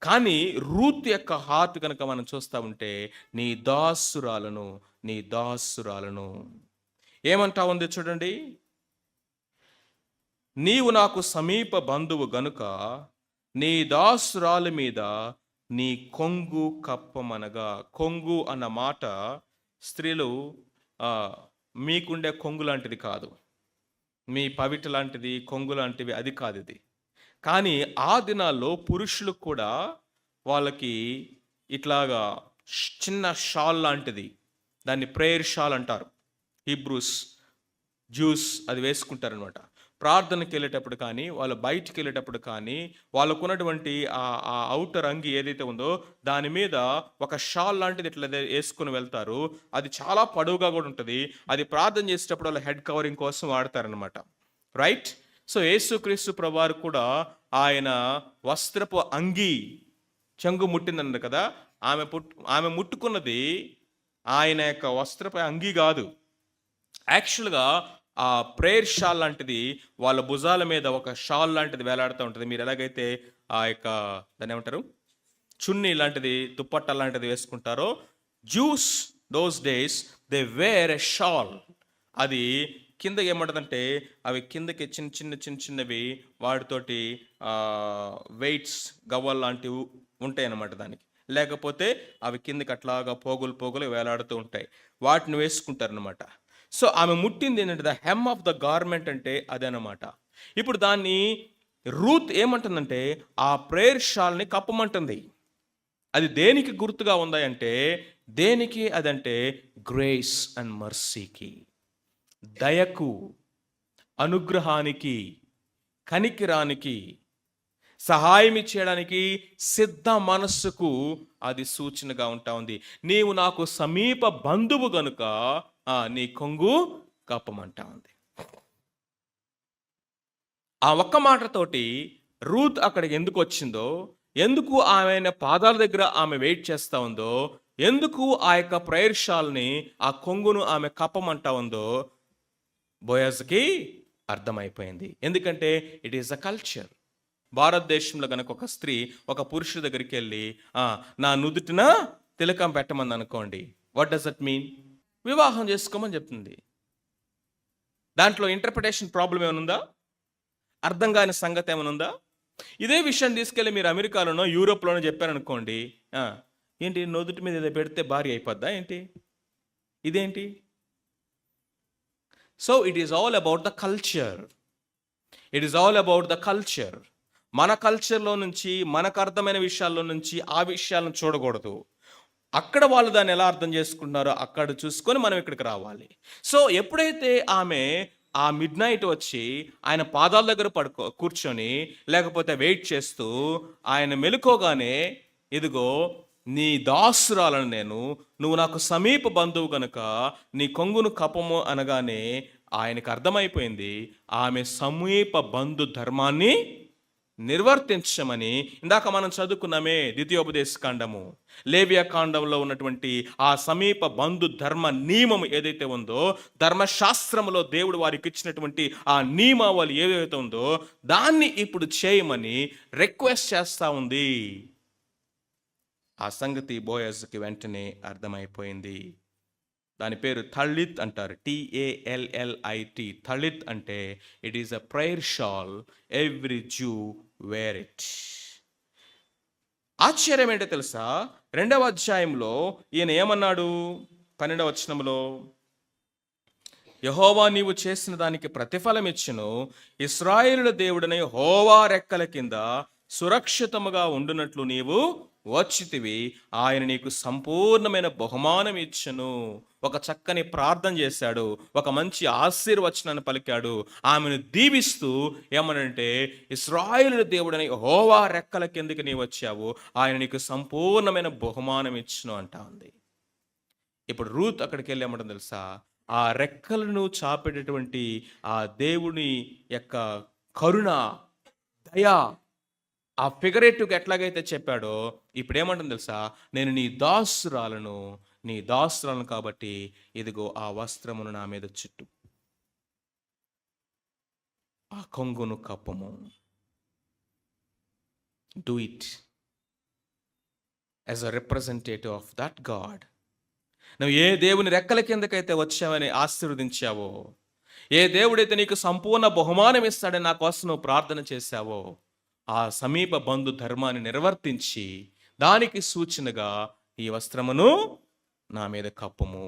కానీ రూత్ యొక్క హార్ట్ కనుక మనం చూస్తూ ఉంటే, నీ దాసురాలను, నీ దాసురాలను ఏమంటా ఉంది చూడండి. నీవు నాకు సమీప బంధువు గనుక నీ దాసురాలి మీద నీ కొంగు కప్పమనగా. కొంగు అన్న మాట స్త్రీలు మీకుండే కొంగు లాంటిది కాదు, మీ పవిట లాంటిది, కొంగు లాంటివి అది కాదు ఇది. కానీ ఆ దినాల్లో పురుషులకు కూడా వాళ్ళకి ఇట్లాగా చిన్న షాల్ లాంటిది, దాన్ని ప్రేయర్ షాల్ అంటారు. హీబ్రూస్, జ్యూస్ అది వేసుకుంటారనమాట. ప్రార్థనకి వెళ్ళేటప్పుడు కానీ, వాళ్ళు బయటికి వెళ్ళేటప్పుడు కానీ, వాళ్ళకు ఉన్నటువంటి ఆ అవుటర్ అంగి ఏదైతే ఉందో దాని మీద ఒక షాల్ లాంటిది ఇట్లా వేసుకుని వెళ్తారు. అది చాలా పొడవుగా కూడా ఉంటుంది. అది ప్రార్థన చేసేటప్పుడు వాళ్ళ హెడ్ కవరింగ్ కోసం వాడతారనమాట. రైట్. సో యేసుక్రీస్తు ప్రభువారు కూడా ఆయన వస్త్రపు అంగి చెంగు ముట్టిందన్నారు కదా. ఆమె ముట్టుకున్నది ఆయన యొక్క వస్త్రపు అంగి కాదు. యాక్చువల్గా ఆ ప్రేయర్ షాల్ లాంటిది వాళ్ళ భుజాల మీద ఒక షాల్ లాంటిది వేలాడుతూ ఉంటుంది. మీరు ఎలాగైతే ఆ యొక్క దాన్ని ఏమంటారు, చున్నీ లాంటిది, దుప్పట్ట లాంటిది వేసుకుంటారో, Jews those days they wear a shawl. అది కింద ఏమంటుందంటే, అవి కిందకి చిన్నవి వాటితోటి వెయిట్స్ గవ్వల్ లాంటివి ఉంటాయి అన్నమాట దానికి. లేకపోతే అవి కిందకి అట్లాగా పోగులు వేలాడుతూ ఉంటాయి, వాటిని వేసుకుంటారనమాట. సో ఆమె ముట్టింది ఏంటంటే the him of the garment అంటే అదనమాట. ఇప్పుడు దాన్ని రూత్ ఏమంటుందంటే ఆ ప్రేయర్ షాల్ని కప్పమంటుంది. అది దేనికి గుర్తుగా ఉందంటే, దేనికి అదంటే గ్రేస్ అండ్ మర్సీకి, దయకు, అనుగ్రహానికి, కనికిరానికి, సహాయం చేయడానికి సిద్ధ మనస్సుకు అది సూచనగా ఉంటా ఉంది. నీవు నాకు సమీప బంధువు గనుక నీ కొంగు కప్పమంటా ఉంది. ఆ ఒక్క మాటతోటి రూత్ అక్కడికి ఎందుకు వచ్చిందో, ఎందుకు ఆమె పాదాల దగ్గర ఆమె వెయిట్ చేస్తూ ఉందో, ఎందుకు ఆ యొక్క ప్రేయర్ షాల్ని, ఆ కొంగును ఆమె కప్పమంటా ఉందో బోయజ్కి అర్థమైపోయింది. ఎందుకంటే ఇట్ ఈస్ అ కల్చర్. భారతదేశంలో కనుక ఒక స్త్రీ ఒక పురుషుడి దగ్గరికి వెళ్ళి నా నుదుటిన తిలకం పెట్టమంది అనుకోండి, వాట్ డస్ దట్ మీన్? వివాహం చేసుకోమని చెప్తుంది. దాంట్లో ఇంటర్ప్రిటేషన్ ప్రాబ్లం ఏమైనా, అర్థం కాని సంగతి ఏమైనా ఉందా? ఇదే విషయాన్ని తీసుకెళ్ళి మీరు అమెరికాలోనో యూరోప్లోనో చెప్పారనుకోండి, ఏంటి నుదుటి మీద ఏదో పెడితే భార్య అయిపోద్దా ఏంటి, ఇదేంటి? So it is all about the culture. It is all about the culture. మన కల్చర్లో నుంచి, మనకు అర్థమైన విషయాల్లో నుంచి ఆ విషయాలను చూడకూడదు. అక్కడ వాళ్ళు దాన్ని ఎలా అర్థం చేసుకుంటున్నారో అక్కడ చూసుకొని మనం ఇక్కడికి రావాలి. సో ఎప్పుడైతే ఆమె ఆ మిడ్ నైట్ వచ్చి ఆయన పాదాల దగ్గర కూర్చొని లేకపోతే వెయిట్ చేస్తూ ఆయన మెలుకోగానే, ఇదిగో నీ దాసురాలను నేను, నువ్వు నాకు సమీప బంధువు కనుక నీ కొంగును కపము అనగానే ఆయనకు అర్థమైపోయింది ఆమె సమీప బంధు ధర్మాన్ని నిర్వర్తించమని. ఇందాక మనం చదువుకున్నామే ద్వితీయోపదేశ కాండము, లేవియా కాండంలో ఉన్నటువంటి ఆ సమీప బంధు ధర్మ నియమం ఏదైతే ఉందో, ధర్మశాస్త్రంలో దేవుడు వారికి ఇచ్చినటువంటి ఆ నియమావళి ఏదైతే ఉందో దాన్ని ఇప్పుడు చేయమని రిక్వెస్ట్ చేస్తూ ఉంది. ఆ సంగతి బోయజ్కి వెంటనే అర్థమైపోయింది. దాని పేరు తళిత్ అంటారు, TALLIT. తళిత్ అంటే it is a prayer shawl, every Jew wear it. ఆశ్చర్యం ఏంటో తెలుసా, 2వ అధ్యాయంలో ఈయన ఏమన్నాడు, 12వ వచనంలో, యెహోవా నీవు చేసిన దానికి ప్రతిఫలం ఇచ్చును, ఇశ్రాయేలుల దేవుడనే యెహోవా రెక్కల కింద సురక్షితముగా ఉండునట్లు నీవు వచ్చితివి, ఆయన నీకు సంపూర్ణమైన బహుమానం ఇచ్చును. ఒక చక్కని ప్రార్థన చేశాడు, ఒక మంచి ఆశీర్వచనాన్ని పలికాడు, ఆమెను దీవిస్తూ ఏమనంటే, ఇశ్రాయేలు దేవుడని యెహోవా రెక్కల కిందకి నీవు వచ్చావు, ఆయన నీకు సంపూర్ణమైన బహుమానం ఇచ్చును అంటా ఉంది. ఇప్పుడు రూత్ అక్కడికి వెళ్ళి ఏమంటుంది తెలుసా, ఆ రెక్కలను చాపేటటువంటి ఆ దేవుని యొక్క కరుణ, దయ, ఆ ఫిగరేటివ్గా ఎట్లాగైతే చెప్పాడో ఇప్పుడు ఏమంటుంది తెలుసా, నేను నీ దాసురాలను, నీ దాసులను కాబట్టి ఇదిగో ఆ వస్త్రమును నా మీద చుట్టు, ఆ కొంగును కప్పుము. Do it as a representative of that God. నువ్వు ఏ దేవుని రెక్కల కిందకైతే వచ్చావని ఆశీర్వదించావో, ఏ దేవుడైతే నీకు సంపూర్ణ బహుమానం ఇస్తాడని నా కోసం నువ్వు ప్రార్థన చేశావో, ఆ సమీప బంధు ధర్మాన్ని నిర్వర్తించి దానికి సూచనగా ఈ వస్త్రమును నా మీద కప్పుము.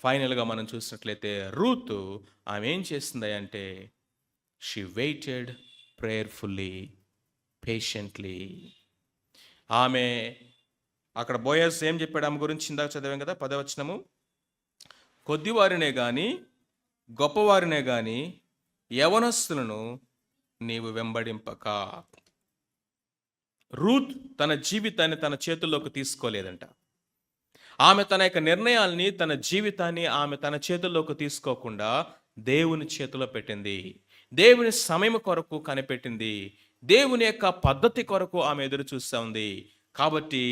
ఫైనల్గా మనం చూసినట్లయితే రూతు ఆమె ఏం చేసింది అంటే, షీ వెయిటెడ్ ప్రేయర్ఫుల్లీ, పేషెంట్లీ. ఆమె అక్కడ బోయస్ ఏం చెప్పాడు ఆమె గురించి? ఇందాక చదివాం కదా 10వ వచనము, కొద్దివారినే గాని గొప్పవారినే గాని యవనస్తులను నీవు వెంబడింపక. రూత్ తన జీవితాన్ని తన చేతుల్లోకి తీసుకోలేదంట. ఆమె తన యొక్క నిర్ణయాల్ని, తన జీవితాన్ని ఆమె తన చేతుల్లోకి తీసుకోకుండా దేవుని చేతిలో పెట్టింది. దేవుని సమయం కొరకు కనిపెట్టింది. దేవుని యొక్క పద్ధతి కొరకు ఆమె ఎదురు చూస్తూ ఉంది. కాబట్టి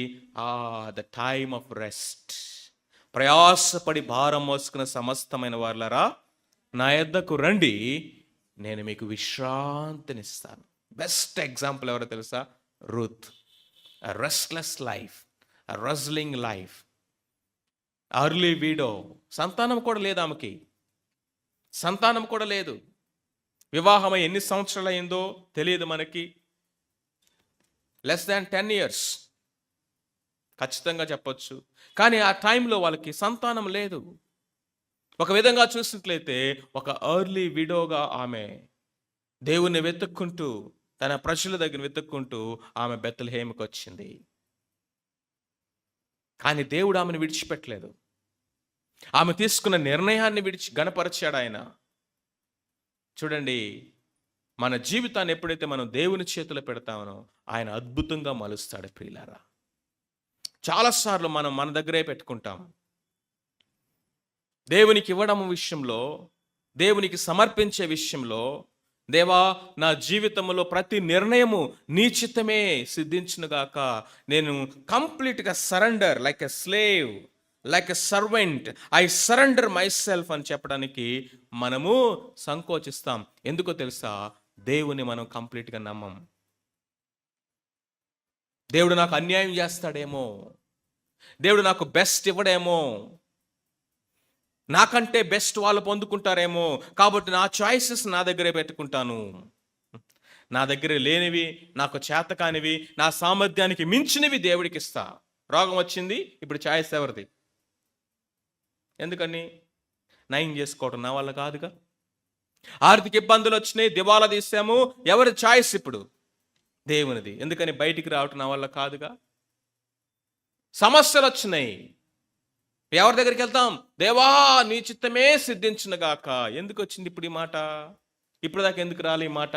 ద టైమ్ ఆఫ్ రెస్ట్, ప్రయాసపడి భారం మోసుకున్న సమస్తమైన వారులారా నా యొద్దకు రండి, నేను మీకు విశ్రాంతినిస్తాను. బెస్ట్ ఎగ్జాంపుల్ ఎవరో తెలుసా? Ruth. a restless life, a rustling life, early widow. సంతానం కూడా లేదు ఆమెకి, సంతానం కూడా లేదు. వివాహమై ఎన్ని సంవత్సరాలు అయిందో తెలియదు మనకి. less than 10 years ఖచ్చితంగా చెప్పొచ్చు. కానీ ఆ టైంలో వాళ్ళకి సంతానం లేదు. ఒక విధంగా చూసినట్లయితే ఒక ఎర్లీ విడోగా ఆమె దేవుణ్ణి వెతుక్కుంటూ, తన ప్రజల దగ్గర వెతుక్కుంటూ ఆమె బెత్లెహేముకి వచ్చింది. కానీ దేవుడు ఆమెను విడిచిపెట్టలేదు. ఆమె తీసుకున్న నిర్ణయాన్ని గణపరిచాడు ఆయన. చూడండి, మన జీవితాన్ని ఎప్పుడైతే మనం దేవుని చేతిలో పెడతామో ఆయన అద్భుతంగా మలుస్తాడు. ప్రియులారా, చాలాసార్లు మనం మన దగ్గరే పెట్టుకుంటాం. దేవునికి ఇవ్వడం విషయంలో, దేవునికి సమర్పించే విషయంలో, దేవా నా జీవితంలో ప్రతి నిర్ణయము నీ చిత్తమే సిద్ధించునుగాక, నేను కంప్లీట్గా surrender, like a slave, like a servant, I surrender my self అని చెప్పడానికి మనము సంకోచిస్తాం. ఎందుకో తెలుసా? దేవుని మనం కంప్లీట్గా నమ్మం. దేవుడు నాకు అన్యాయం చేస్తాడేమో, దేవుడు నాకు బెస్ట్ ఇవ్వడేమో, నాకంటే బెస్ట్ వాళ్ళు పొందుకుంటారేమో, కాబట్టి నా చాయిసెస్ నా దగ్గరే పెట్టుకుంటాను. నా దగ్గర లేనివి, నాకు చేత కానివి, నా సామర్థ్యానికి మించినవి దేవుడికి ఇస్తా. రోగం వచ్చింది, ఇప్పుడు చాయిస్ ఎవరిది? ఎందుకని? నయం చేసుకోవడం నా వల్ల కాదుగా. ఆర్థిక ఇబ్బందులు వచ్చినాయి, దివాలా తీసాము, ఎవరి చాయిస్ ఇప్పుడు? దేవునిది. ఎందుకని? బయటికి రావటం నా వల్ల కాదుగా. సమస్యలు వచ్చినాయి, ఎవరి దగ్గరికి వెళ్తాం? దేవా నీ చిత్తమే సిద్ధించునుగాక. ఎందుకు వచ్చింది ఇప్పుడు ఈ మాట? ఇప్పుడు దాకా ఎందుకు రాలి ఈ మాట?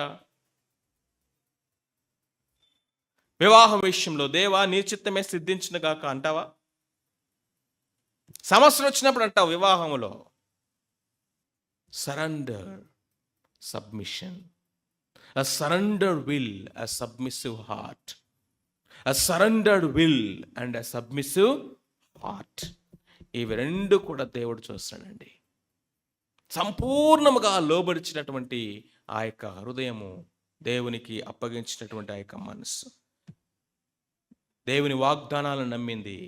వివాహం విషయంలో దేవా నీ చిత్తమే సిద్ధించునుగాక అంటావా? సమస్యలు వచ్చినప్పుడు అంటావు. వివాహంలో surrender, submission, a surrendered will, a submissive heart, a surrendered will and a submissive heart. ఇవి రెండు కూడా దేవుడు చూస్తాడండి. సంపూర్ణముగా లోబడిచినటువంటి ఆ యొక్క హృదయము, దేవునికి అప్పగించినటువంటి ఆ యొక్క మనస్సు, దేవుని వాగ్దానాలను నమ్మింది,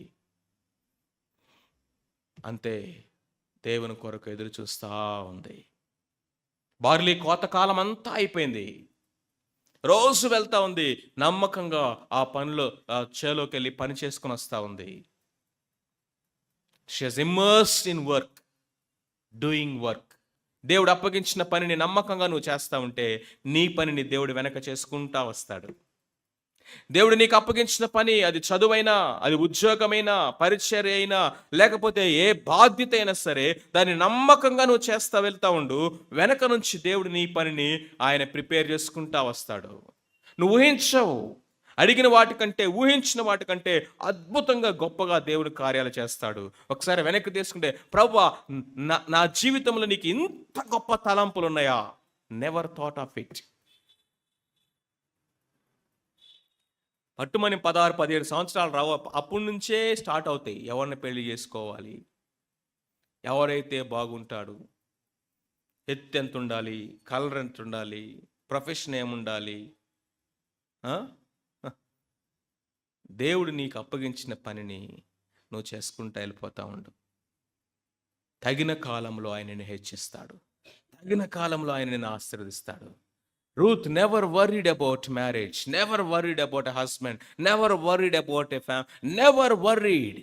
అంతే దేవుని కొరకు ఎదురు చూస్తూ ఉంది. బార్లీ కోతకాలం అంతా అయిపోయింది, రోజు వెళ్తా ఉంది, నమ్మకంగా ఆ పనిలో చేలోకి వెళ్ళి పని చేసుకుని వస్తూ ఉంది. She has immersed in work, doing work. దేవుడు అప్పగించిన పనిని నమ్మకంగా నువ్వు చేస్తూ ఉంటే నీ పనిని దేవుడు వెనక చేసుకుంటా వస్తాడు. దేవుడు నీకు అప్పగించిన పని, అది చదువైనా, అది ఉద్యోగమైనా, పరిచర్య అయినా, లేకపోతే ఏ బాధ్యత అయినా సరే, దాన్ని నమ్మకంగా నువ్వు చేస్తా వెళ్తా ఉండు. వెనక నుంచి దేవుడు నీ పనిని ఆయన ప్రిపేర్ చేసుకుంటా వస్తాడు. నువ్వు ఊహించవు, అడిగిన వాటికంటే, ఊహించిన వాటికంటే అద్భుతంగా గొప్పగా దేవుడు కార్యాలు చేస్తాడు. ఒకసారి వెనక్కి తీసుకుంటే, ప్రభువా నా జీవితంలో నీకు ఇంత గొప్ప తలంపులు ఉన్నాయా? Never thought of it. పట్టుమని 16, 17 సంవత్సరాలు రావు. అప్పటి నుంచే స్టార్ట్ అవుతాయి. ఎవరిని పెళ్లి చేసుకోవాలి, ఎవరైతే బాగుంటాడు, ఎత్తు ఎంత ఉండాలి, కలర్ ఎంత ఉండాలి, ప్రొఫెషన్ ఏముండాలి. ఆ? దేవుడు నీకు అప్పగించిన పనిని నువ్వు చేసుకుంటూ వెళ్ళిపోతా ఉండు. తగిన కాలంలో ఆయన నిన్ను హెచ్చిస్తాడు, తగిన కాలంలో ఆయన నిన్ను ఆశీర్వదిస్తాడు. Ruth never worried about marriage, never worried about a husband, never worried about a family, never worried.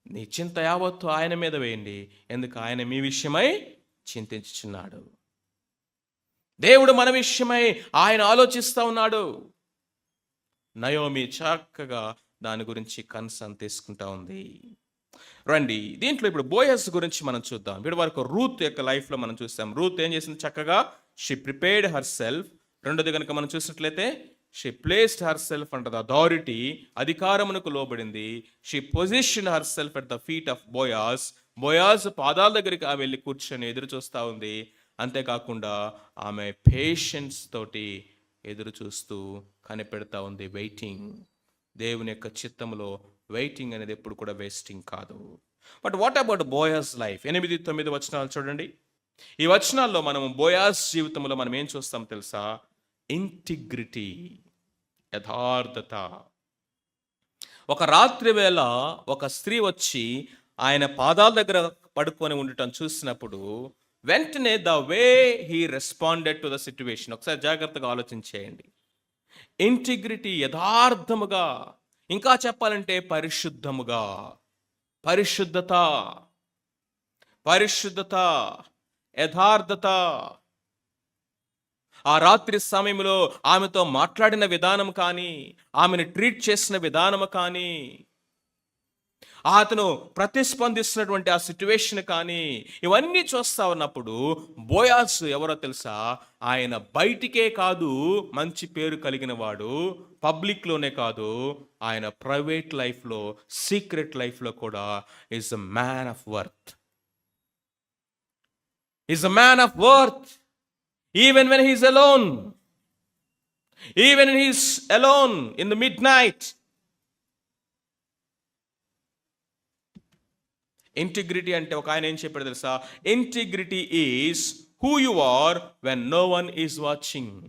నీ చింత యావత్తు ఆయన మీద వేయండి, ఎందుకు ఆయన మీ విషయమై చింతించుచున్నాడు. దేవుడు మన విషయమై ఆయన ఆలోచిస్తూ ఉన్నాడు. నయోమి చక్కగా దాని గురించి కన్సర్న్ తీసుకుంటా ఉంది. రండి, దీంట్లో ఇప్పుడు బోయస్ గురించి మనం చూద్దాం. వీడి వరకు రూత్ యొక్క లైఫ్లో మనం చూస్తాం. రూత్ ఏం చేసింది? చక్కగా షీ ప్రిపేర్డ్ హర్ సెల్ఫ్. రెండోది కనుక మనం చూసినట్లయితే she placed herself under the authority, అధికారమునకు లోబడింది. She position herself at the feet of Boaz. Boaz పాదాల దగ్గరికి ఆమె వెళ్ళి కూర్చొని ఎదురు చూస్తూ ఉంది. అంతేకాకుండా ఆమె పేషెన్స్ తోటి ఎదురు చూస్తూ కనిపెడతా ఉంది. వెయిటింగ్. దేవుని యొక్క చిత్తంలో వెయిటింగ్ అనేది ఎప్పుడు కూడా వేస్టింగ్ కాదు. But what about Boaz life? 8, 9 వచనాలు చూడండి. ఈ వచనాల్లో మనం బోయాస్ జీవితంలో మనం ఏం చూస్తాం తెలుసా? ఇంటిగ్రిటీ, యథార్థత. ఒక రాత్రి వేళ ఒక స్త్రీ వచ్చి ఆయన పాదాల దగ్గర పడుకొని ఉండటం చూసినప్పుడు వెంటనే the way he responded to the situation ఒకసారి జాగ్రత్తగా ఆలోచించేయండి. ఇంటిగ్రిటీ, యథార్థముగా, ఇంకా చెప్పాలంటే పరిశుద్ధముగా. పరిశుద్ధత, పరిశుద్ధత, యథార్థత. ఆ రాత్రి సమయంలో ఆమెతో మాట్లాడిన విధానం కానీ, ఆమెను ట్రీట్ చేసిన విధానం కానీ, అతను ప్రతిస్పందిస్తున్నటువంటి ఆ సిచ్యువేషన్ కానీ, ఇవన్నీ చూస్తా ఉన్నప్పుడు బోయాస్ ఎవరో తెలుసా? ఆయన బయటికే కాదు మంచి పేరు కలిగిన వాడు, పబ్లిక్లోనే కాదు, ఆయన ప్రైవేట్ లైఫ్లో, సీక్రెట్ లైఫ్లో కూడా is a man of worth. Is a man of worth even when he's alone. Even he's alone in the midnight. Integrity అంటే ఒక ఆయన ఏం చెప్పాడు తెలుసా? Integrity is who you are when no one is watching.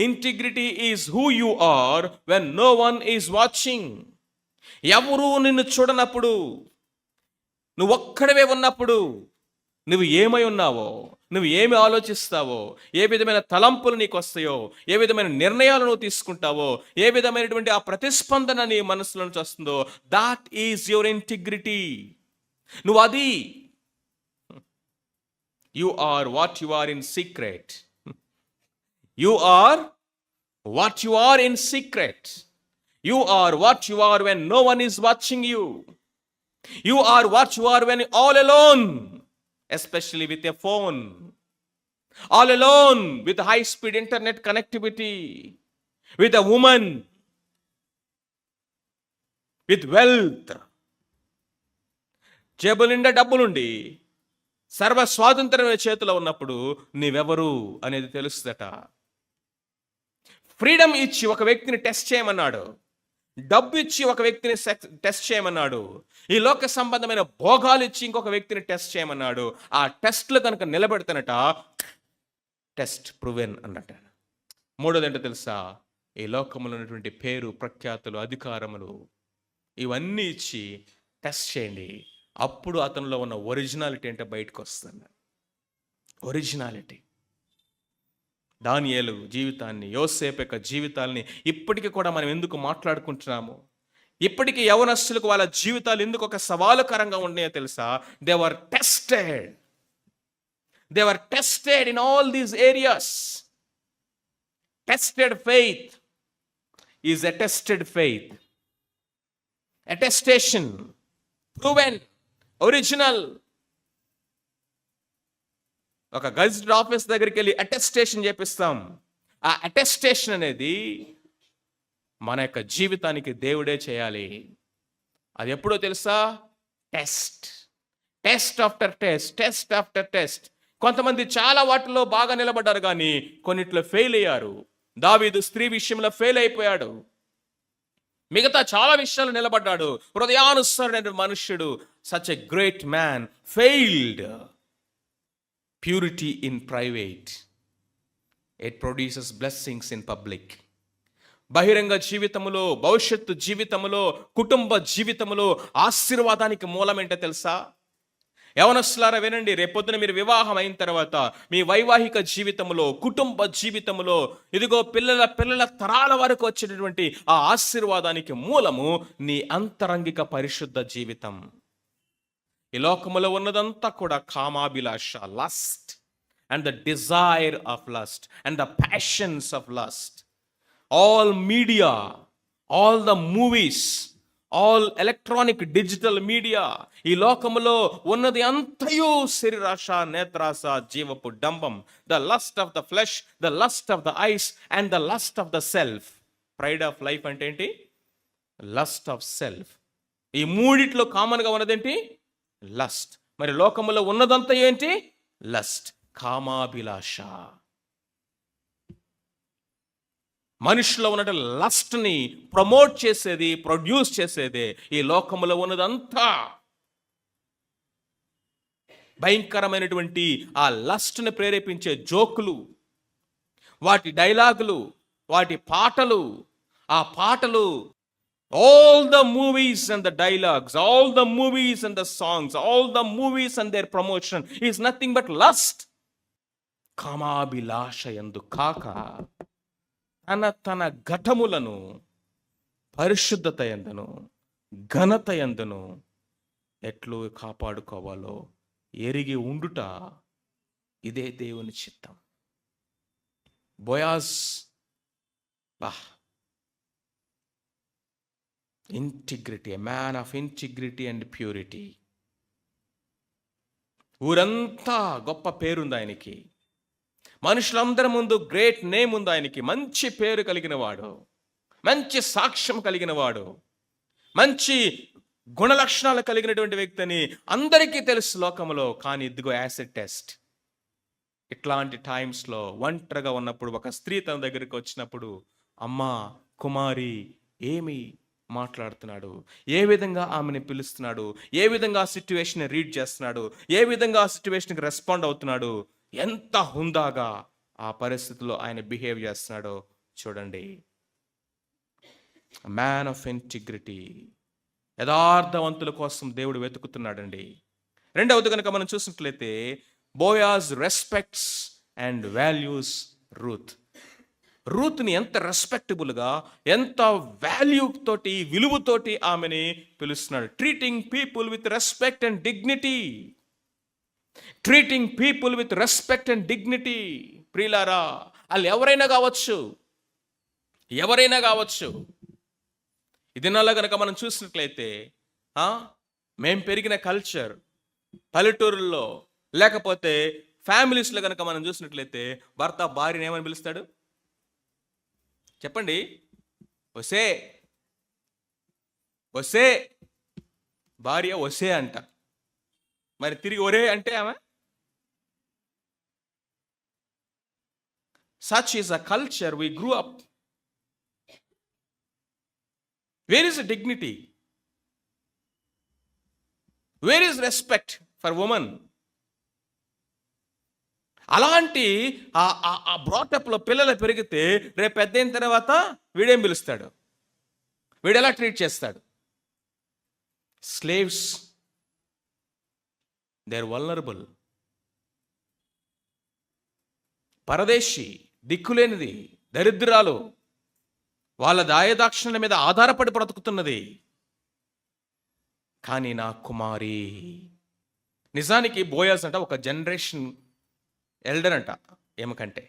Integrity is who you are when no one is watching. ఎవరు నిన్ను చూడనప్పుడు, నువ్వు ఒక్కడవే ఉన్నప్పుడు, నువ్వు ఏమై ఉన్నావో, నువ్వు ఏమి ఆలోచిస్తావో, ఏ విధమైన తలంపులు నీకు వస్తాయో, ఏ విధమైన నిర్ణయాలు నువ్వు తీసుకుంటావో, ఏ విధమైనటువంటి ఆ ప్రతిస్పందన నీ మనసులో నుంచి వస్తుందో, దాట్ ఈజ్ యువర్ ఇంటిగ్రిటీ. నువ్వు అది. You are what you are in secret. You are what you are in secret. You are what you are when no one is watching you. You are what you are when all alone. Especially with a phone, all alone with high speed internet connectivity, with a woman, with wealth. జేబు నిండా డబ్బులుండి సర్వ స్వాతంత్రం చేతిలో ఉన్నప్పుడు నీవెవరు అనేది తెలుస్తుందట. Freedom ఇచ్చి ఒక వ్యక్తిని టెస్ట్ చేయమన్నాడు, డబ్బు ఇచ్చి ఒక వ్యక్తిని టెస్ట్ చేయమన్నాడు, ఈ లోక సంబంధమైన భోగాలు ఇచ్చి ఇంకొక వ్యక్తిని టెస్ట్ చేయమన్నాడు. ఆ టెస్ట్లో కనుక నిలబెడతానట, టెస్ట్ ప్రూవెన్ అన్నట. మూడోది ఏంటో తెలుసా? ఈ లోకంలో ఉన్నటువంటి పేరు, ప్రఖ్యాతులు, అధికారములు ఇవన్నీ ఇచ్చి టెస్ట్ చేయండి. అప్పుడు అతనిలో ఉన్న ఒరిజినాలిటీ అంటే బయటకు వస్తుంది. ఒరిజినాలిటీ. దానియేలు జీవితాన్ని, యోసేపు యొక్క జీవితాలని ఇప్పటికీ కూడా మనం ఎందుకు మాట్లాడుకుంటున్నాము? ఇప్పటికీ యవనస్తులకు వాళ్ళ జీవితాలు ఎందుకు ఒక సవాలుకరంగా ఉన్నాయో తెలుసా? They were tested. They were tested in all these areas. Tested faith is attested faith. Attestation, proven, original. ఒక గజెట్ ఆఫీస్ దగ్గరికి వెళ్ళి అటెస్టేషన్ చేపిస్తాం. ఆ అటెస్టేషన్ అనేది మన యొక్క జీవితానికి దేవుడే చేయాలి. అది ఎప్పుడో తెలుసా? Test. Test after test, test after test. కొంతమంది చాలా వాటిలో బాగా నిలబడ్డారు కానీ కొన్నిట్లో ఫెయిల్ అయ్యారు. దావీదు స్త్రీ విషయంలో ఫెయిల్ అయిపోయాడు. మిగతా చాలా విషయాలు నిలబడ్డాడు. హృదయానుసరుడైన మనుష్యుడు. Such a great man failed. Purity in private, it produces blessings in public. బహిరంగ జీవితములో, భవిష్యత్తు జీవితములో, కుటుంబ జీవితములో ఆశీర్వాదానికి మూలం ఏంటో తెలుసా? యవనస్తులారా వినండి, రేపొద్దున మీరు వివాహం అయిన తర్వాత మీ వైవాహిక జీవితంలో, కుటుంబ జీవితంలో, ఇదిగో పిల్లల తరాల వరకు వచ్చేటటువంటి ఆ ఆశీర్వాదానికి మూలము నీ అంతరంగిక పరిశుద్ధ జీవితం. ఈ లోకములో ఉన్నదంతా కూడా కామాభిలాష, lust and the desire of lust and the passions of lust. All media, all the movies, all electronic digital media, ఈ లోకములో ఉన్నది అంతయు శరీరాశ, నేత్రాశ, జీవపు డంబం. The lust of the flesh, the lust of the eyes and the lust of the self. Pride of life అంటే ఏంటి? Lust of self. ఈ మూడిట్లో కామన్గా ఉన్నదేంటి? లస్ట్. మరి లోకములో ఉన్నదంతా ఏంటి? లస్ట్, కామాభిలాష. మనుషులో ఉన్న లస్ట్ని ప్రమోట్ చేసేది, ప్రొడ్యూస్ చేసేది ఈ లోకములో ఉన్నదంతా. భయంకరమైనటువంటి ఆ లస్ట్ని ప్రేరేపించే జోకులు, వాటి డైలాగులు, వాటి పాటలు, ఆ పాటలు, all the movies and the dialogues, all the movies and the songs, all the movies and their promotion is nothing but lust. కామాభిలాష యందు కాక తన ఘటములను పరిశుద్ధత యందును, ఘనత యందును ఎట్లు కాపాడుకోవాలో ఎరిగి ఉండుట, ఇదే దేవుని చిత్తం. Boaz integrity, a man of integrity and purity. ఊరంతా గొప్ప పేరుంది ఆయనకి, మనుషులందరి ముందు గ్రేట్ నేమ్ ఉంది ఆయనకి. మంచి పేరు కలిగిన వాడు, మంచి సాక్ష్యం కలిగిన వాడు, మంచి గుణలక్షణాలు కలిగినటువంటి వ్యక్తిని అందరికీ తెలుసు లోకంలో. కానీ ఇదిగో యాసిడ్ టెస్ట్. ఇట్లాంటి టైమ్స్లో ఒంటరిగా ఉన్నప్పుడు ఒక స్త్రీ తన దగ్గరికి వచ్చినప్పుడు, అమ్మా, కుమారి, ఏమి మాట్లాడుతున్నాడు, ఏ విధంగా ఆమెను పిలుస్తున్నాడు, ఏ విధంగా ఆ సిచ్యువేషన్ రీడ్ చేస్తున్నాడు, ఏ విధంగా ఆ సిచ్యువేషన్కి రెస్పాండ్ అవుతున్నాడు, ఎంత హుందాగా ఆ పరిస్థితిలో ఆయన బిహేవ్ చేస్తున్నాడో చూడండి. మ్యాన్ ఆఫ్ ఇంటిగ్రిటీ, యథార్థవంతుల కోసం దేవుడు వెతుకుతున్నాడండి. రెండవది కనుక మనం చూసినట్లయితే, Boaz respects and values Ruth. రూత్ని ఎంత రెస్పెక్టబుల్గా, ఎంత వాల్యూ తోటి, విలువతోటి ఆమెని పిలుస్తున్నాడు. Treating people with respect and dignity. Treating people with respect and dignity. ప్రియులారా, వాళ్ళు ఎవరైనా కావచ్చు, ఎవరైనా కావచ్చు. ఇదినాల్లో కనుక మనం చూసినట్లయితే, మేము పెరిగిన కల్చర్, పల్లెటూరుల్లో లేకపోతే ఫ్యామిలీస్లో కనుక మనం చూసినట్లయితే, భర్త భార్యని ఏమని పిలుస్తాడు చెప్పండి? ఒసే, ఒసే. భార్య ఒసే అంట. మరి తిరిగి ఒరే అంటే ఆమె. Such is a culture we grew up. Where is the dignity? Where is respect for woman? అలాంటి ఆ బ్రాటప్లో పిల్లలు పెరిగితే రేపు పెద్ద అయిన తర్వాత వీడేం పిలుస్తాడు, వీడెలా ట్రీట్ చేస్తాడు? Slaves, they are vulnerable. పరదేశీ, దిక్కులేనిది, దరిద్రాలు, వాళ్ళ దాయదాక్షిణ్యాల మీద ఆధారపడి బ్రతుకుతున్నది. కానీ నా కుమారి. నిజానికి బోయాజ్ అంట ఒక జనరేషన్ ఎల్డర్ అంట ఏమకంటే,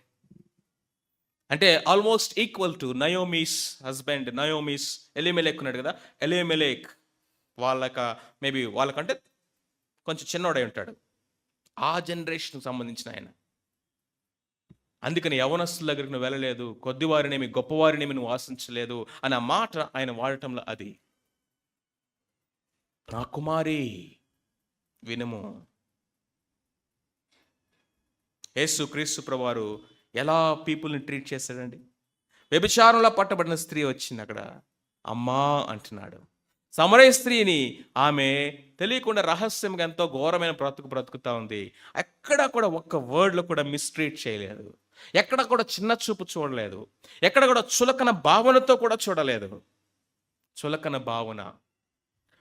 అంటే ఆల్మోస్ట్ ఈక్వల్ టు నయోమీస్ హస్బెండ్. నయోమీస్ ఎలిమెలేక్ ఉన్నాడు కదా, ఎలిమెలేక్ మేబీ వాళ్ళకంటే కొంచెం చిన్నోడై ఉంటాడు. ఆ జనరేషన్ సంబంధించిన ఆయన. అందుకని యవనస్తుల దగ్గరికి నువ్వు వెళ్ళలేదు, కొద్దివారినేమి గొప్పవారినేమి నువ్వు ఆశించలేదు అన్న మాట ఆయన వాడటంలో అది. నా కుమారి వినుము. యేసు క్రీస్తు ప్రభువారు ఎలా పీపుల్ని ట్రీట్ చేశాడండి? వ్యభిచారంలో పట్టబడిన స్త్రీ వచ్చింది అక్కడ. అమ్మా అంటున్నాడు. సమరయ స్త్రీని ఆమె తెలియకుండా రహస్యంగా ఎంతో ఘోరమైన బ్రతుకుతా ఉంది. ఎక్కడ కూడా ఒక్క వర్డ్లో కూడా మిస్ట్రీట్ చేయలేదు. ఎక్కడ కూడా చిన్న చూపు చూడలేదు. ఎక్కడ కూడా చులకన భావనతో కూడా చూడలేదు. చులకన భావన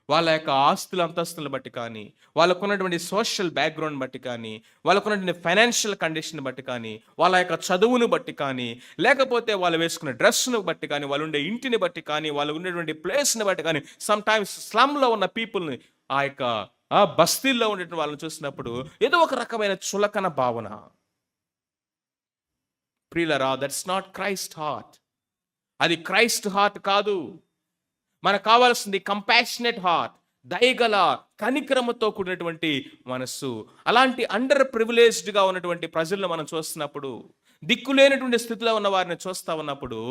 వాళ్ళ యొక్క ఆస్తుల అంతస్తులను బట్టి కానీ, వాళ్ళకున్నటువంటి సోషల్ బ్యాక్గ్రౌండ్ బట్టి కానీ, వాళ్ళకున్నటువంటి ఫైనాన్షియల్ కండిషన్ బట్టి కానీ, వాళ్ళ యొక్క చదువును బట్టి కానీ, లేకపోతే వాళ్ళు వేసుకున్న డ్రెస్ను బట్టి కానీ, వాళ్ళు ఉండే ఇంటిని బట్టి కానీ, వాళ్ళు ఉండేటువంటి ప్లేస్ని బట్టి కానీ, సమ్ టైమ్స్ స్లమ్లో ఉన్న పీపుల్ని, ఆ యొక్క బస్తీల్లో ఉండేటువంటి వాళ్ళని చూసినప్పుడు ఏదో ఒక రకమైన చులకన భావన. ప్రియులరా, దట్స్ నాట్ క్రైస్ట్ హార్ట్. అది క్రైస్ట్ హార్ట్ కాదు. మనకు కావాల్సింది కంపాషనేట్ హార్ట్, దయగల కనికరమతో కూడినటువంటి మనస్సు. అలాంటి అండర్ ప్రివిలేజ్డ్గా ఉన్నటువంటి ప్రజలను మనం చూస్తున్నప్పుడు, దిక్కులేనటువంటి స్థితిలో ఉన్న వారిని చూస్తూ ఉన్నప్పుడు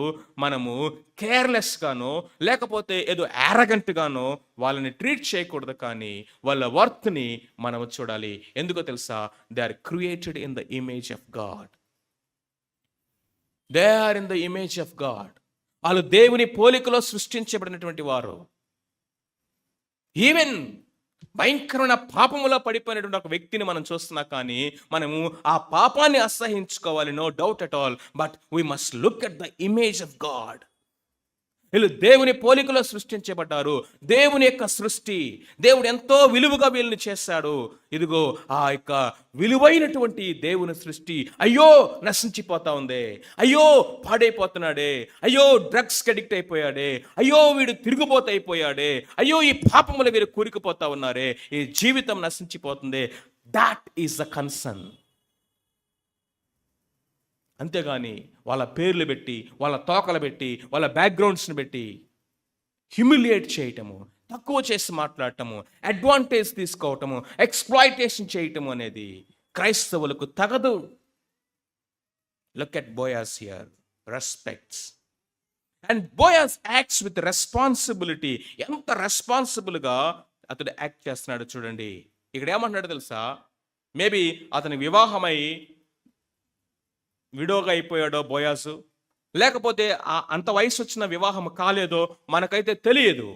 మనము కేర్లెస్గానో లేకపోతే ఏదో యారగెంట్గానో వాళ్ళని ట్రీట్ చేయకూడదు. కానీ వాళ్ళ వర్త్ని మనం చూడాలి. ఎందుకో తెలుసా? They are created in the image of God. They are in the image of God. వాళ్ళు దేవుని పోలికలో సృష్టించబడినటువంటి వారు. ఈవెన్ భయంకరమైన పాపములో పడిపోయినటువంటి ఒక వ్యక్తిని మనం చూస్తున్నా కానీ మనము ఆ పాపాన్ని అసహించుకోవాలి, no doubt at all. But we must look at the image of God. వీళ్ళు దేవుని పోలికలో సృష్టించబడ్డారు. దేవుని యొక్క సృష్టి, దేవుడు ఎంతో విలువగా వీళ్ళని చేశాడు. ఇదిగో ఆ యొక్క విలువైనటువంటి దేవుని సృష్టి అయ్యో నశించిపోతా ఉంది, అయ్యో పాడైపోతున్నాడే, అయ్యో డ్రగ్స్కి అడిక్ట్ అయిపోయాడే, అయ్యో వీడు తిరుగుబోతు అయిపోయాడే, అయ్యో ఈ పాపములు వీరు కూరుకుపోతా ఉన్నారే, ఈ జీవితం నశించిపోతుంది. That is the concern. అంతేగాని వాళ్ళ పేర్లు పెట్టి, వాళ్ళ తోకలు పెట్టి, వాళ్ళ బ్యాక్గ్రౌండ్స్ని పెట్టి హ్యూమిలియేట్ చేయటము, తక్కువ చేసి మాట్లాడటము, అడ్వాంటేజ్ తీసుకోవటము, ఎక్స్ప్లాయిటేషన్ చేయటము అనేది క్రైస్తవులకు తగదు. Look at Boaz here, respects and Boaz acts with responsibility. ఎంత రెస్పాన్సిబుల్గా అతడు యాక్ట్ చేస్తున్నాడు చూడండి. ఇక్కడ ఏమంటున్నాడు తెలుసా? మేబీ అతని వివాహమై విడోగా అయిపోయాడో బోయాసు, లేకపోతే అంత వయసు వచ్చిన వివాహం కాలేదో మనకైతే తెలియదు.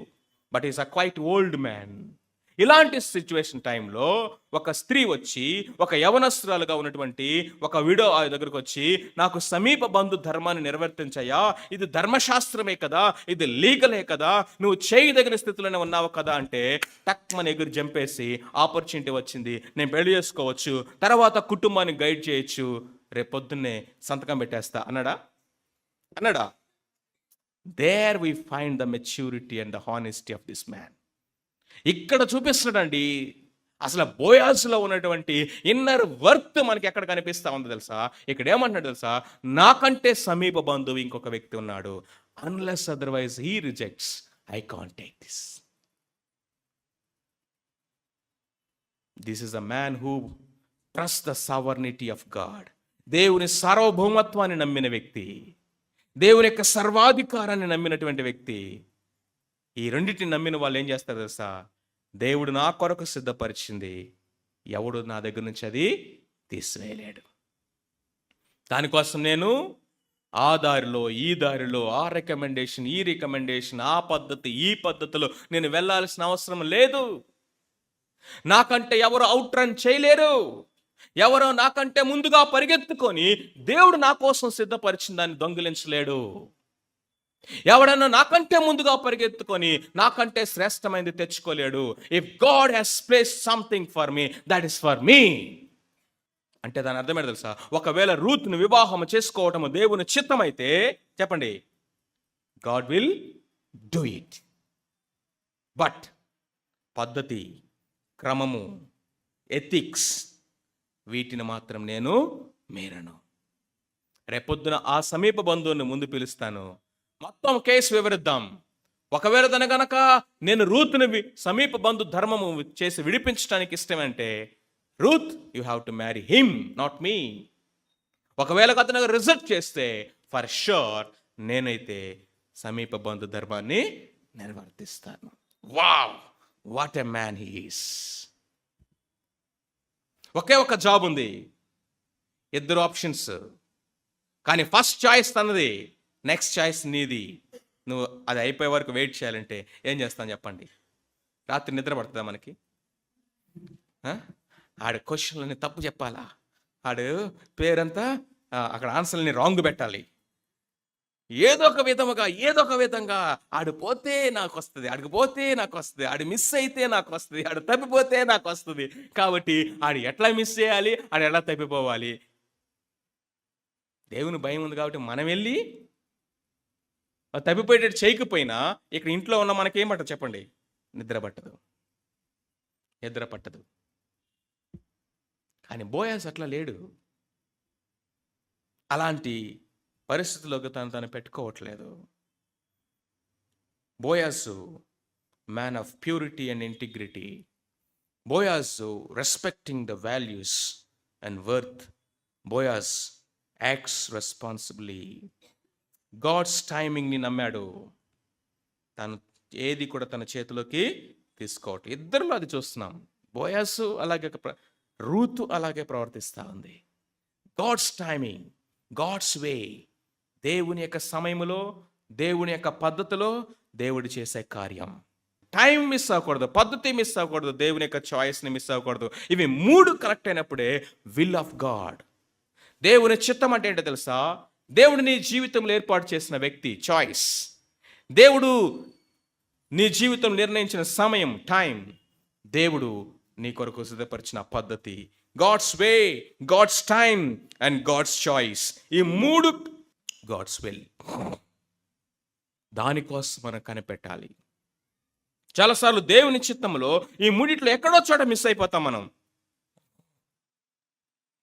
But is a quiet old man. ఇలాంటి సిచ్యువేషన్ టైంలో ఒక స్త్రీ వచ్చి, ఒక యవనస్తురాలుగా ఉన్నటువంటి ఒక విడో ఆ దగ్గరకు వచ్చి, నాకు సమీప బంధు ధర్మాన్ని నిర్వర్తించయ్యా, ఇది ధర్మశాస్త్రమే కదా, ఇది లీగలే కదా, నువ్వు చేయదగిన స్థితిలోనే ఉన్నావు కదా అంటే టక్మని ఎగురు జంపేసి ఆపర్చునిటీ వచ్చింది, నేను పెళ్లి చేసుకోవచ్చు, తర్వాత కుటుంబాన్ని గైడ్ చేయొచ్చు, రేపొద్దున్నే సంతకం పెట్టేస్తా అన్నాడా? There we find the maturity and the honesty of this man. ఇక్కడ చూపిస్తున్నాడండి అసలు బోయాసులో ఉన్నటువంటి ఇన్నర్ వర్త్ మనకి ఎక్కడ కనిపిస్తా ఉంది తెలుసా? ఇక్కడ ఏమంటున్నాడు తెలుసా? నాకంటే సమీప బంధువు ఇంకొక వ్యక్తి ఉన్నాడు. Unless otherwise he rejects, I can't take this. This is a man who trust the sovereignty of God. దేవుని సార్వభౌమత్వాన్ని నమ్మిన వ్యక్తి, దేవుని యొక్క సర్వాధికారాన్ని నమ్మినటువంటి వ్యక్తి. ఈ రెండింటిని నమ్మిన వాళ్ళు ఏం చేస్తారు తెలుసా? దేవుడు నా కొరకు సిద్ధపరిచింది, ఎవడు నా దగ్గర నుంచి అది తీసివేయలేడు. దానికోసం నేను ఆ దారిలో ఈ దారిలో, ఆ రికమెండేషన్ ఈ రికమెండేషన్, ఆ పద్ధతి ఈ పద్ధతిలో నేను వెళ్ళాల్సిన అవసరం లేదు. నాకంటే ఎవరు అవుట్ రన్ చేయలేరు. ఎవరో నాకంటే ముందుగా పరిగెత్తుకొని దేవుడు నా కోసం సిద్ధపరిచిన దాన్ని దొంగిలించలేడు. ఎవడన్నా నాకంటే ముందుగా పరిగెత్తుకొని నాకంటే శ్రేష్టమైనది తెచ్చుకోలేడు. If God has placed something for me, that is for me. అంటే దాని అర్థమేంటి తెలుసా? ఒకవేళ రూత్ను వివాహం చేసుకోవటం దేవుని చిత్తమైతే చెప్పండి, God will do it. But పద్ధతి, క్రమము, ఎథిక్స్, వీటిని మాత్రం నేను మీరను. రేపొద్దున ఆ సమీప బంధువుని ముందు పిలుస్తాను, మొత్తం కేసు వివరిద్దాం. ఒకవేళ తన గనక నేను రూత్ని సమీప బంధు ధర్మము చేసి విడిపించడానికి ఇష్టమంటే, Ruth you have to marry him, not me. ఒకవేళ అతను రిజెక్ట్ చేస్తే ఫర్ షూర్ నేనైతే సమీప బంధు ధర్మాన్ని నిర్వర్తిస్తాను. Wow, what a man he is. ఒకే ఒక జాబ్ ఉంది, ఇద్దరు ఆప్షన్స్, కానీ ఫస్ట్ చాయిస్ తనది. నెక్స్ట్ చాయిస్ నీది. నువ్వు అది అయిపోయే వరకు వెయిట్ చేయాలంటే ఏం చేస్తాను చెప్పండి? రాత్రి నిద్ర పడుతుందా మనకి? ఆడు క్వశ్చన్లని తప్పు చెప్పాలా, ఆడు పేరంతా అక్కడ ఆన్సర్ని రాంగ్ పెట్టాలి, ఏదో ఒక విధంగా ఆడు పోతే నాకు వస్తుంది, ఆడికి పోతే నాకు వస్తుంది, ఆడు మిస్ అయితే నాకు వస్తుంది, ఆడు తప్పిపోతే నాకు వస్తుంది. కాబట్టి ఆడు ఎట్లా మిస్ చేయాలి, ఆడు ఎలా తప్పిపోవాలి? దేవుని భయం ఉంది కాబట్టి మనం వెళ్ళి తప్పిపోయేటట్టు చేయకపోయినా ఇక్కడ ఇంట్లో ఉన్న మనకేం పట్టదు చెప్పండి? నిద్ర పట్టదు. కానీ బోయాజ్ అట్లా లేడు. అలాంటి పరిస్థితుల్లోకి తను పెట్టుకోవట్లేదు. Boaz man of purity and integrity. Boaz respecting the values and worth. Boaz acts responsibly. God's టైమింగ్ని నమ్మాడు. తను ఏది కూడా తన చేతిలోకి తీసుకోవట్లేదు. ఇద్దరిలో అది చూస్తున్నాం. బోయాజు అలాగే, రూతు అలాగే ప్రవర్తిస్తూ ఉంది. God's timing, God's way. దేవుని యొక్క సమయంలో, దేవుని యొక్క పద్ధతిలో దేవుడు చేసే కార్యం. టైం మిస్ అవ్వకూడదు, పద్ధతి మిస్ అవ్వకూడదు, దేవుని యొక్క చాయిస్ని మిస్ అవ్వకూడదు. ఇవి మూడు కరెక్ట్ అయినప్పుడే విల్ ఆఫ్ గాడ్. దేవుని చిత్తం అంటే ఏంటో తెలుసా? దేవుడు నీ జీవితంలో ఏర్పాటు చేసిన వ్యక్తి, చాయిస్. దేవుడు నీ జీవితం నిర్ణయించిన సమయం, టైం. దేవుడు నీ కొరకు సిద్ధపరిచిన పద్ధతి. God's way, God's time and God's choice. ఈ మూడు గాడ్స్ విల్. దానికోసం మనం కనిపెట్టాలి. చాలాసార్లు దేవుని చిత్తంలో ఈ మూడిట్లో ఎక్కడో చోట మిస్ అయిపోతాం మనం.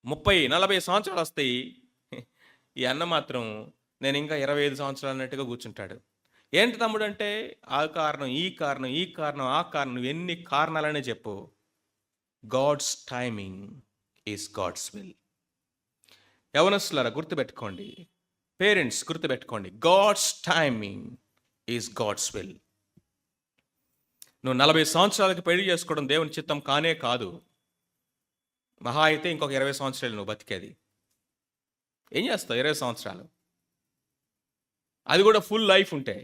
30-40 సంవత్సరాలు వస్తాయి, ఈ అన్న మాత్రం నేను ఇంకా 25 సంవత్సరాలు అన్నట్టుగా కూర్చుంటాడు. ఏంటి తమ్ముడు అంటే, ఆ కారణం, ఈ కారణం, ఈ కారణం, ఆ కారణం, ఎన్ని కారణాలనే చెప్పు. God's timing is God's will. యవనస్తులారా గుర్తుపెట్టుకోండి, పేరెంట్స్ గుర్తుపెట్టుకోండి, God's timing is God's will. నువ్వు 40 సంవత్సరాలకి పెళ్లి చేసుకోవడం దేవుని చిత్తం కానే కాదు. మహా అయితే ఇంకొక 20 సంవత్సరాలు నువ్వు బతికేది. ఏం చేస్తావు 20 సంవత్సరాలు? అది కూడా ఫుల్ లైఫ్ ఉంటే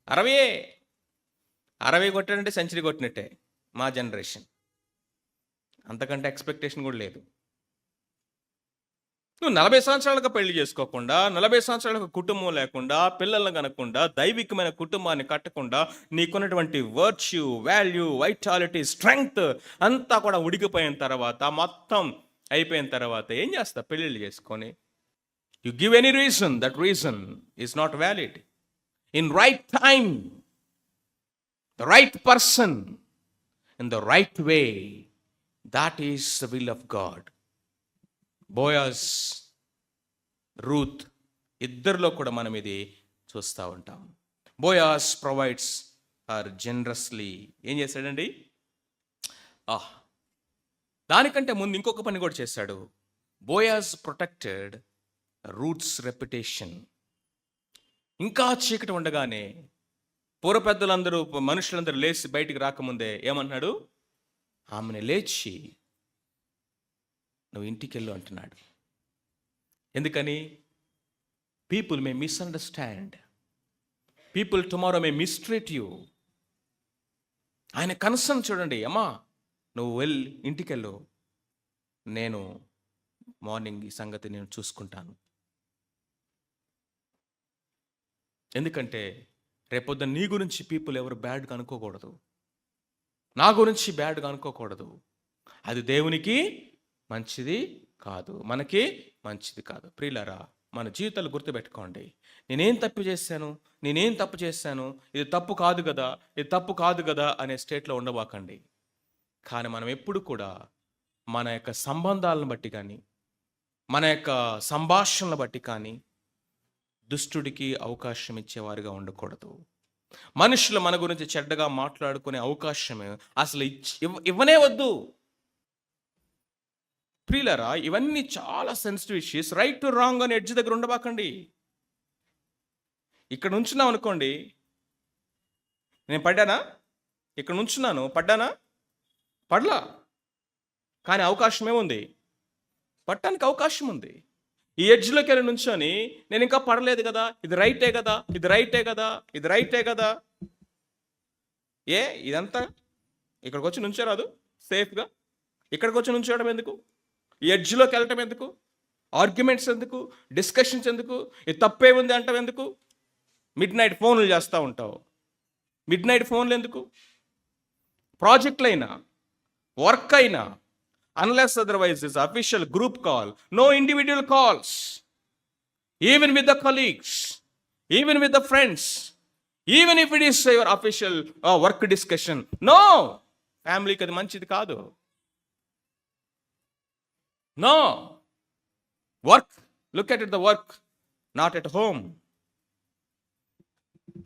60 కొట్టాడంటే సెంచరీ కొట్టినట్టే మా జనరేషన్. అంతకంటే ఎక్స్పెక్టేషన్ కూడా లేదు. నువ్వు 40 సంవత్సరాలుగా పెళ్లి చేసుకోకుండా, 40 సంవత్సరాలకు కుటుంబం లేకుండా, పిల్లలను కనకుండా, దైవికమైన కుటుంబాన్ని కట్టకుండా, నీకున్నటువంటి వర్చ్యూ, వాల్యూ, వైటాలిటీ, స్ట్రెంగ్త్ అంతా కూడా ఉడికిపోయిన తర్వాత, మొత్తం అయిపోయిన తర్వాత ఏం చేస్తా? పెళ్ళిళ్ళు చేసుకొని you give any reason, that reason is not valid. In right time, the right person, in the right way, that is the will of God. Boaz, Ruth ఇద్దరిలో కూడా మనం ఇది చూస్తూ ఉంటాం. Boaz provides her generously. ఏం చేశాడండి? దానికంటే ముందు ఇంకొక పని కూడా చేశాడు. Boaz protected roots reputation. ఇంకా చీకటి ఉండగానే పూర్వ పెద్దలందరూ, మనుషులందరూ లేచి బయటికి రాకముందే ఏమన్నాడు? ఆమెను లేచి నువ్వు ఇంటికి వెళ్ళు అంటున్నాడు. ఎందుకని? People may misunderstand, people tomorrow May mistreat you. ఆయన కన్సర్న్ చూడండి. అమ్మా నువ్వు వెళ్ళి ఇంటికి వెళ్ళు, నేను మార్నింగ్ ఈ సంగతి నేను చూసుకుంటాను. ఎందుకంటే రేపొద్దున నీ గురించి పీపుల్ ఎవరు బ్యాడ్గా అనుకోకూడదు, నా గురించి బ్యాడ్గా అనుకోకూడదు. అది దేవునికి మంచిది కాదు, మనకి మంచిది కాదు. ప్రియులారా, మన జీవితాలు గుర్తుపెట్టుకోండి. నేనేం తప్పు చేశాను, ఇది తప్పు కాదు కదా, ఇది తప్పు కాదు కదా అనే స్టేట్లో ఉండబాకండి. కానీ మనం ఎప్పుడు కూడా మన యొక్క సంబంధాలను బట్టి కానీ, మన యొక్క సంభాషణలను బట్టి కానీ దుష్టుడికి అవకాశం ఇచ్చేవారిగా ఉండకూడదు. మనుషులు మన గురించి చెడ్డగా మాట్లాడుకునే అవకాశం అసలు ఇవ్వనే వద్దు. ప్రియులారా, ఇవన్నీ చాలా sensitive issues. Right to wrong అని ఎడ్జ్ దగ్గర ఉండబాకండి. ఇక్కడ నుంచున్నాం అనుకోండి, నేను పడ్డానా? ఇక్కడ నుంచున్నాను, పడ్డానా? పడలా. కానీ అవకాశం ఏముంది? పట్టడానికి అవకాశం ఉంది. ఈ ఎడ్జ్లోకి వెళ్ళి నుంచొని నేను ఇంకా పడలేదు కదా, ఇది రైటే కదా, ఇది రైటే కదా, ఇది రైటే కదా, ఇదంతా ఇక్కడికి వచ్చి నుంచోరాదు సేఫ్గా? ఇక్కడికి వచ్చి నుంచోవడం ఎందుకు? ఈ ఎడ్జ్లోకి వెళ్ళటం ఎందుకు? ఆర్గ్యుమెంట్స్ ఎందుకు? డిస్కషన్స్ ఎందుకు? ఇది తప్పే ఉంది అంటావు ఎందుకు? మిడ్ నైట్ ఫోన్లు చేస్తూ ఉంటావు. మిడ్ నైట్ ఫోన్లు ఎందుకు? ప్రాజెక్టులు అయినా వర్క్ అయినా unless otherwise is official group call, no individual calls, even with the colleagues, even with the friends, even if it is your official work discussion, no, ఫ్యామిలీకి అది మంచిది కాదు. No, work, look at it, the work, not at home.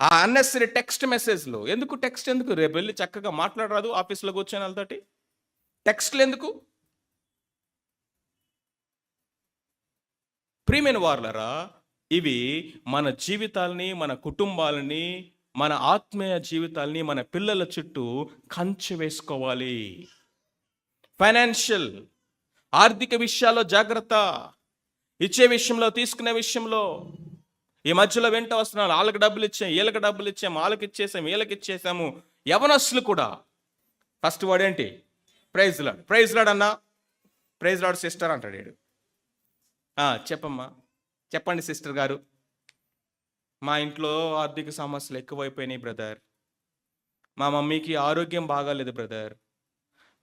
ఆ unnecessary text మెసేజ్లు ఎందుకు? Text ఎందుకు? రేపు వెళ్ళి చక్కగా మాట్లాడరాదు ఆఫీస్లో కూర్చొని వాళ్ళతోటి? టెక్స్ట్లు ఎందుకు? ప్రియమైన వారలారా, ఇవి మన జీవితాలని, మన కుటుంబాలని, మన ఆత్మీయ జీవితాలని, మన పిల్లల చుట్టూ కంచె వేసుకోవాలి. ఫైనాన్షియల్, ఆర్థిక విషయాల్లో జాగ్రత్త. ఇచ్చే విషయంలో, తీసుకునే విషయంలో. ఈ మధ్యలో వెంట వస్తున్నాను, వాళ్ళకి డబ్బులు ఇచ్చాం, వీళ్ళకి డబ్బులు ఇచ్చాము, వాళ్ళకి ఇచ్చేసాము, వీళ్ళకి ఇచ్చేసాము. యవనస్తులు కూడా ఫస్ట్ వాడు ఏంటి? Praise Lord. ప్రైజ్ లాడ్ అన్నా, ప్రైజ్ లాడ్ సిస్టర్ అంటాడు వీడు. చెప్పమ్మా, చెప్పండి సిస్టర్ గారు. మా ఇంట్లో ఆర్థిక సమస్యలు ఎక్కువైపోయినాయి బ్రదర్. మా మమ్మీకి ఆరోగ్యం బాగాలేదు బ్రదర్.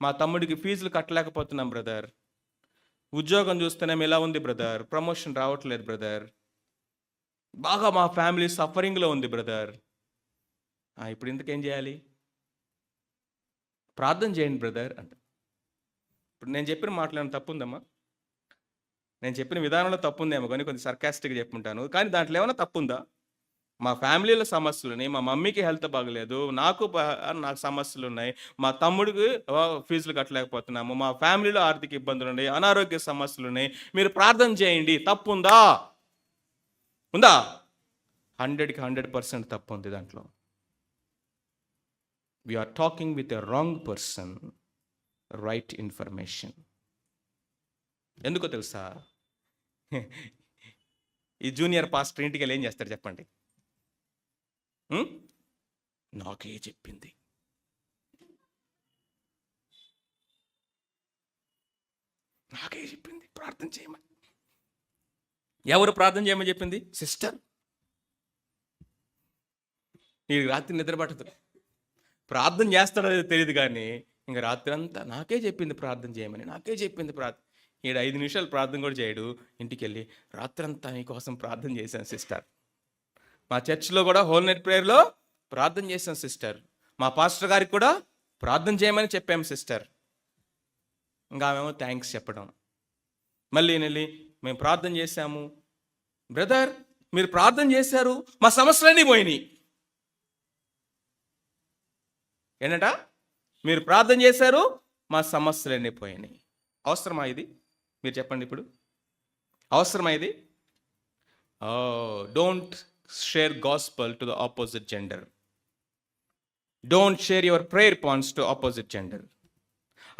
మా తమ్ముడికి ఫీజులు కట్టలేకపోతున్నాం బ్రదర్. ఉద్యోగం చూస్తేనేమో ఎలా ఉంది బ్రదర్, ప్రమోషన్ రావట్లేదు బ్రదర్. బాగా మా ఫ్యామిలీ సఫరింగ్లో ఉంది బ్రదర్. ఇప్పుడు ఇంతకేం చేయాలి? ప్రార్థన చేయండి బ్రదర్ అంట. ఇప్పుడు నేను చెప్పిన మాటలు తప్పు ఉందమ్మా? నేను చెప్పిన విధానంలో తప్పు ఉందేమో కానీ కొంచెం సర్కాస్టిక్గా చెప్పుకుంటాను, కానీ దాంట్లో ఏమైనా తప్పు ఉందా? మా ఫ్యామిలీలో సమస్యలు ఉన్నాయి, మా మమ్మీకి హెల్త్ బాగలేదు, నాకు సమస్యలు ఉన్నాయి, మా తమ్ముడికి ఫీజులు కట్టలేకపోతున్నాము, మా ఫ్యామిలీలో ఆర్థిక ఇబ్బందులు ఉన్నాయి, అనారోగ్య సమస్యలు ఉన్నాయి, మీరు ప్రార్థన చేయండి. తప్పు ఉందా? ఉందా? 100కి 100% తప్పు ఉంది దాంట్లో. We're talking with a wrong person, right information. ఎందుకో తెలుసా? ఈ జూనియర్ పాస్టర్ ఇంటికి వెళ్ళి ఏం చేస్తారు చెప్పండి? నాకే చెప్పింది, నాకే చెప్పింది ప్రార్థన చేయమని. ఎవరు ప్రార్థన చేయమని చెప్పింది? సిస్టర్. నీకు రాత్రి నిద్ర పట్టదు, ప్రార్థన చేస్తాడో తెలియదు కానీ ఇంకా రాత్రి అంతా నాకే చెప్పింది ప్రార్థన చేయమని, నాకే చెప్పింది ప్రార్థన. 5 నిమిషాలు ప్రార్థన కూడా చేయడు, ఇంటికి వెళ్ళి రాత్రంతా నీకోసం ప్రార్థన చేశాను సిస్టర్. మా చర్చ్లో కూడా హోల్ నైట్ ప్రేయర్లో ప్రార్థన చేశాను సిస్టర్. మా పాస్టర్ గారికి కూడా ప్రార్థన చేయమని చెప్పాము సిస్టర్. ఇంకా ఆమెమో థ్యాంక్స్ చెప్పడం. మళ్ళీ వెళ్ళి మేము ప్రార్థన చేశాము బ్రదర్, మీరు ప్రార్థన చేశారు, మా సమస్యలన్నీ పోయినాయి. ఏంటంట? మీరు ప్రార్థన చేశారు, మా సమస్యలన్నీ పోయినాయి. అవసరమా ఇది? మీరు చెప్పండి ఇప్పుడు, అవసరమా ఇది? Don't share gospel to the opposite gender. Don't share your prayer points to opposite gender.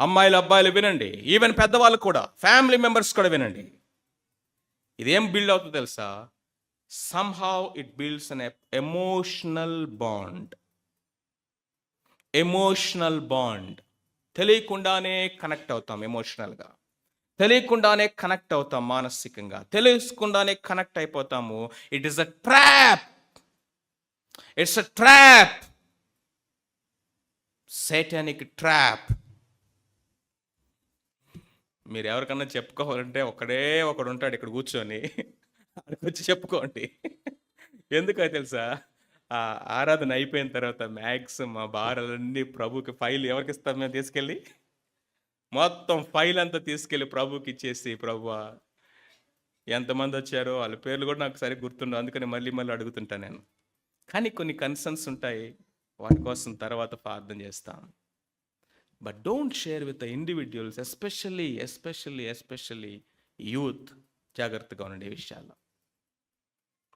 అమ్మాయిలు అబ్బాయిలు వినండి, ఈవెన్ పెద్దవాళ్ళు కూడా, ఫ్యామిలీ మెంబర్స్ కూడా వినండి. ఇదేం బిల్డ్ అవుతుందో తెలుసా? somehow it builds an emotional bond. Emotional bond. తెలియకుండానే కనెక్ట్ అవుతాం ఎమోషనల్గా, తెలియకుండానే కనెక్ట్ అవుతాం మానసికంగా, తెలియకుండానే కనెక్ట్ అయిపోతాము. It is a trap. It's a trap, satanic trap. మీరు ఎవరికన్నా చెప్పుకోవాలంటే ఒకడు ఉంటాడు ఇక్కడ కూర్చొని, అక్కడికి వచ్చి చెప్పుకోండి. ఎందుకో తెలుసా? ఆరాధన అయిపోయిన తర్వాత మ్యాక్సిమం మా భారాలన్నీ ప్రభుకి ఫైల్ ఎవరికి ఇస్తాం మేము తీసుకెళ్ళి, మొత్తం ఫైల్ అంతా తీసుకెళ్ళి ప్రభుకి ఇచ్చేసి, ప్రభువా ఎంతమంది వచ్చారో వాళ్ళ పేర్లు కూడా నాకు సరిగ్గా గుర్తుండవు, అందుకని మళ్ళీ అడుగుతుంటాను నేను. కానీ కొన్ని కన్సర్న్స్ ఉంటాయి, వాటి కోసం తర్వాత ప్రార్థన చేస్తాం. But don't share with the individuals, especially youth. జాగ్రత్తగా ఉండే విషయాల్లో.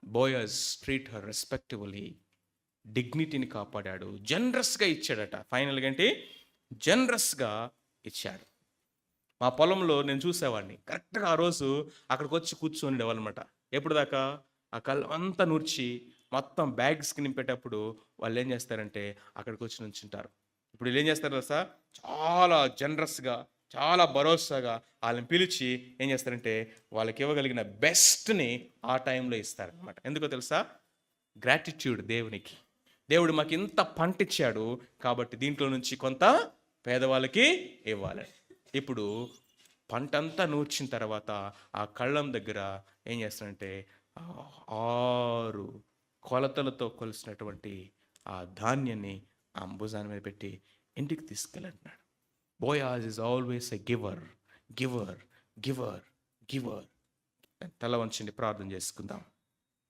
Boaz treat her respectably. డిగ్నిటీని కాపాడాడు, జనరస్గా ఇచ్చాడట. ఫైనల్గా ఏంటి? జనరస్గా ఇచ్చాడు. మా పొలంలో నేను చూసేవాడిని. కరెక్ట్‌గా ఆ రోజు అక్కడికొచ్చి కూర్చొని ఉండేవాళ్ళనమాట. ఎప్పుడు దాకా? ఆ కల్లం అంతా నూర్చి మొత్తం బ్యాగ్స్‌కి నింపేటప్పుడు వాళ్ళేం చేస్తారంటే అక్కడికొచ్చి నుంచుంటారు. ఇప్పుడు వీళ్ళేం చేస్తారో తెలుసా? చాలా జనరస్‌గా, చాలా భరోసాగా ఆళ్ళని పిలిచి ఏం చేస్తారంటే వాళ్ళకివ్వగలిగిన బెస్ట్‌ని ఆ టైంలో ఇస్తారనమాట. ఎందుకో తెలుసా? గ్రాటిట్యూడ్ దేవునికి. దేవుడు మాకింత పంటిచ్చాడు కాబట్టి దీంట్లో నుంచి కొంత పేదవాళ్ళకి ఇవ్వాలని. ఇప్పుడు పంటంతా నూర్చిన తర్వాత ఆ కళ్ళం దగ్గర ఏం చేస్తాడంటే 6 కొలతలతో కొలిసినటువంటి ఆ ధాన్యాన్ని ఆ భుజాన మీద పెట్టి ఇంటికి తీసుకెళ్ళంటున్నాడు. Boaz is always a giver, giver, giver, giver. తల వంచండి, ప్రార్థన చేసుకుందాం.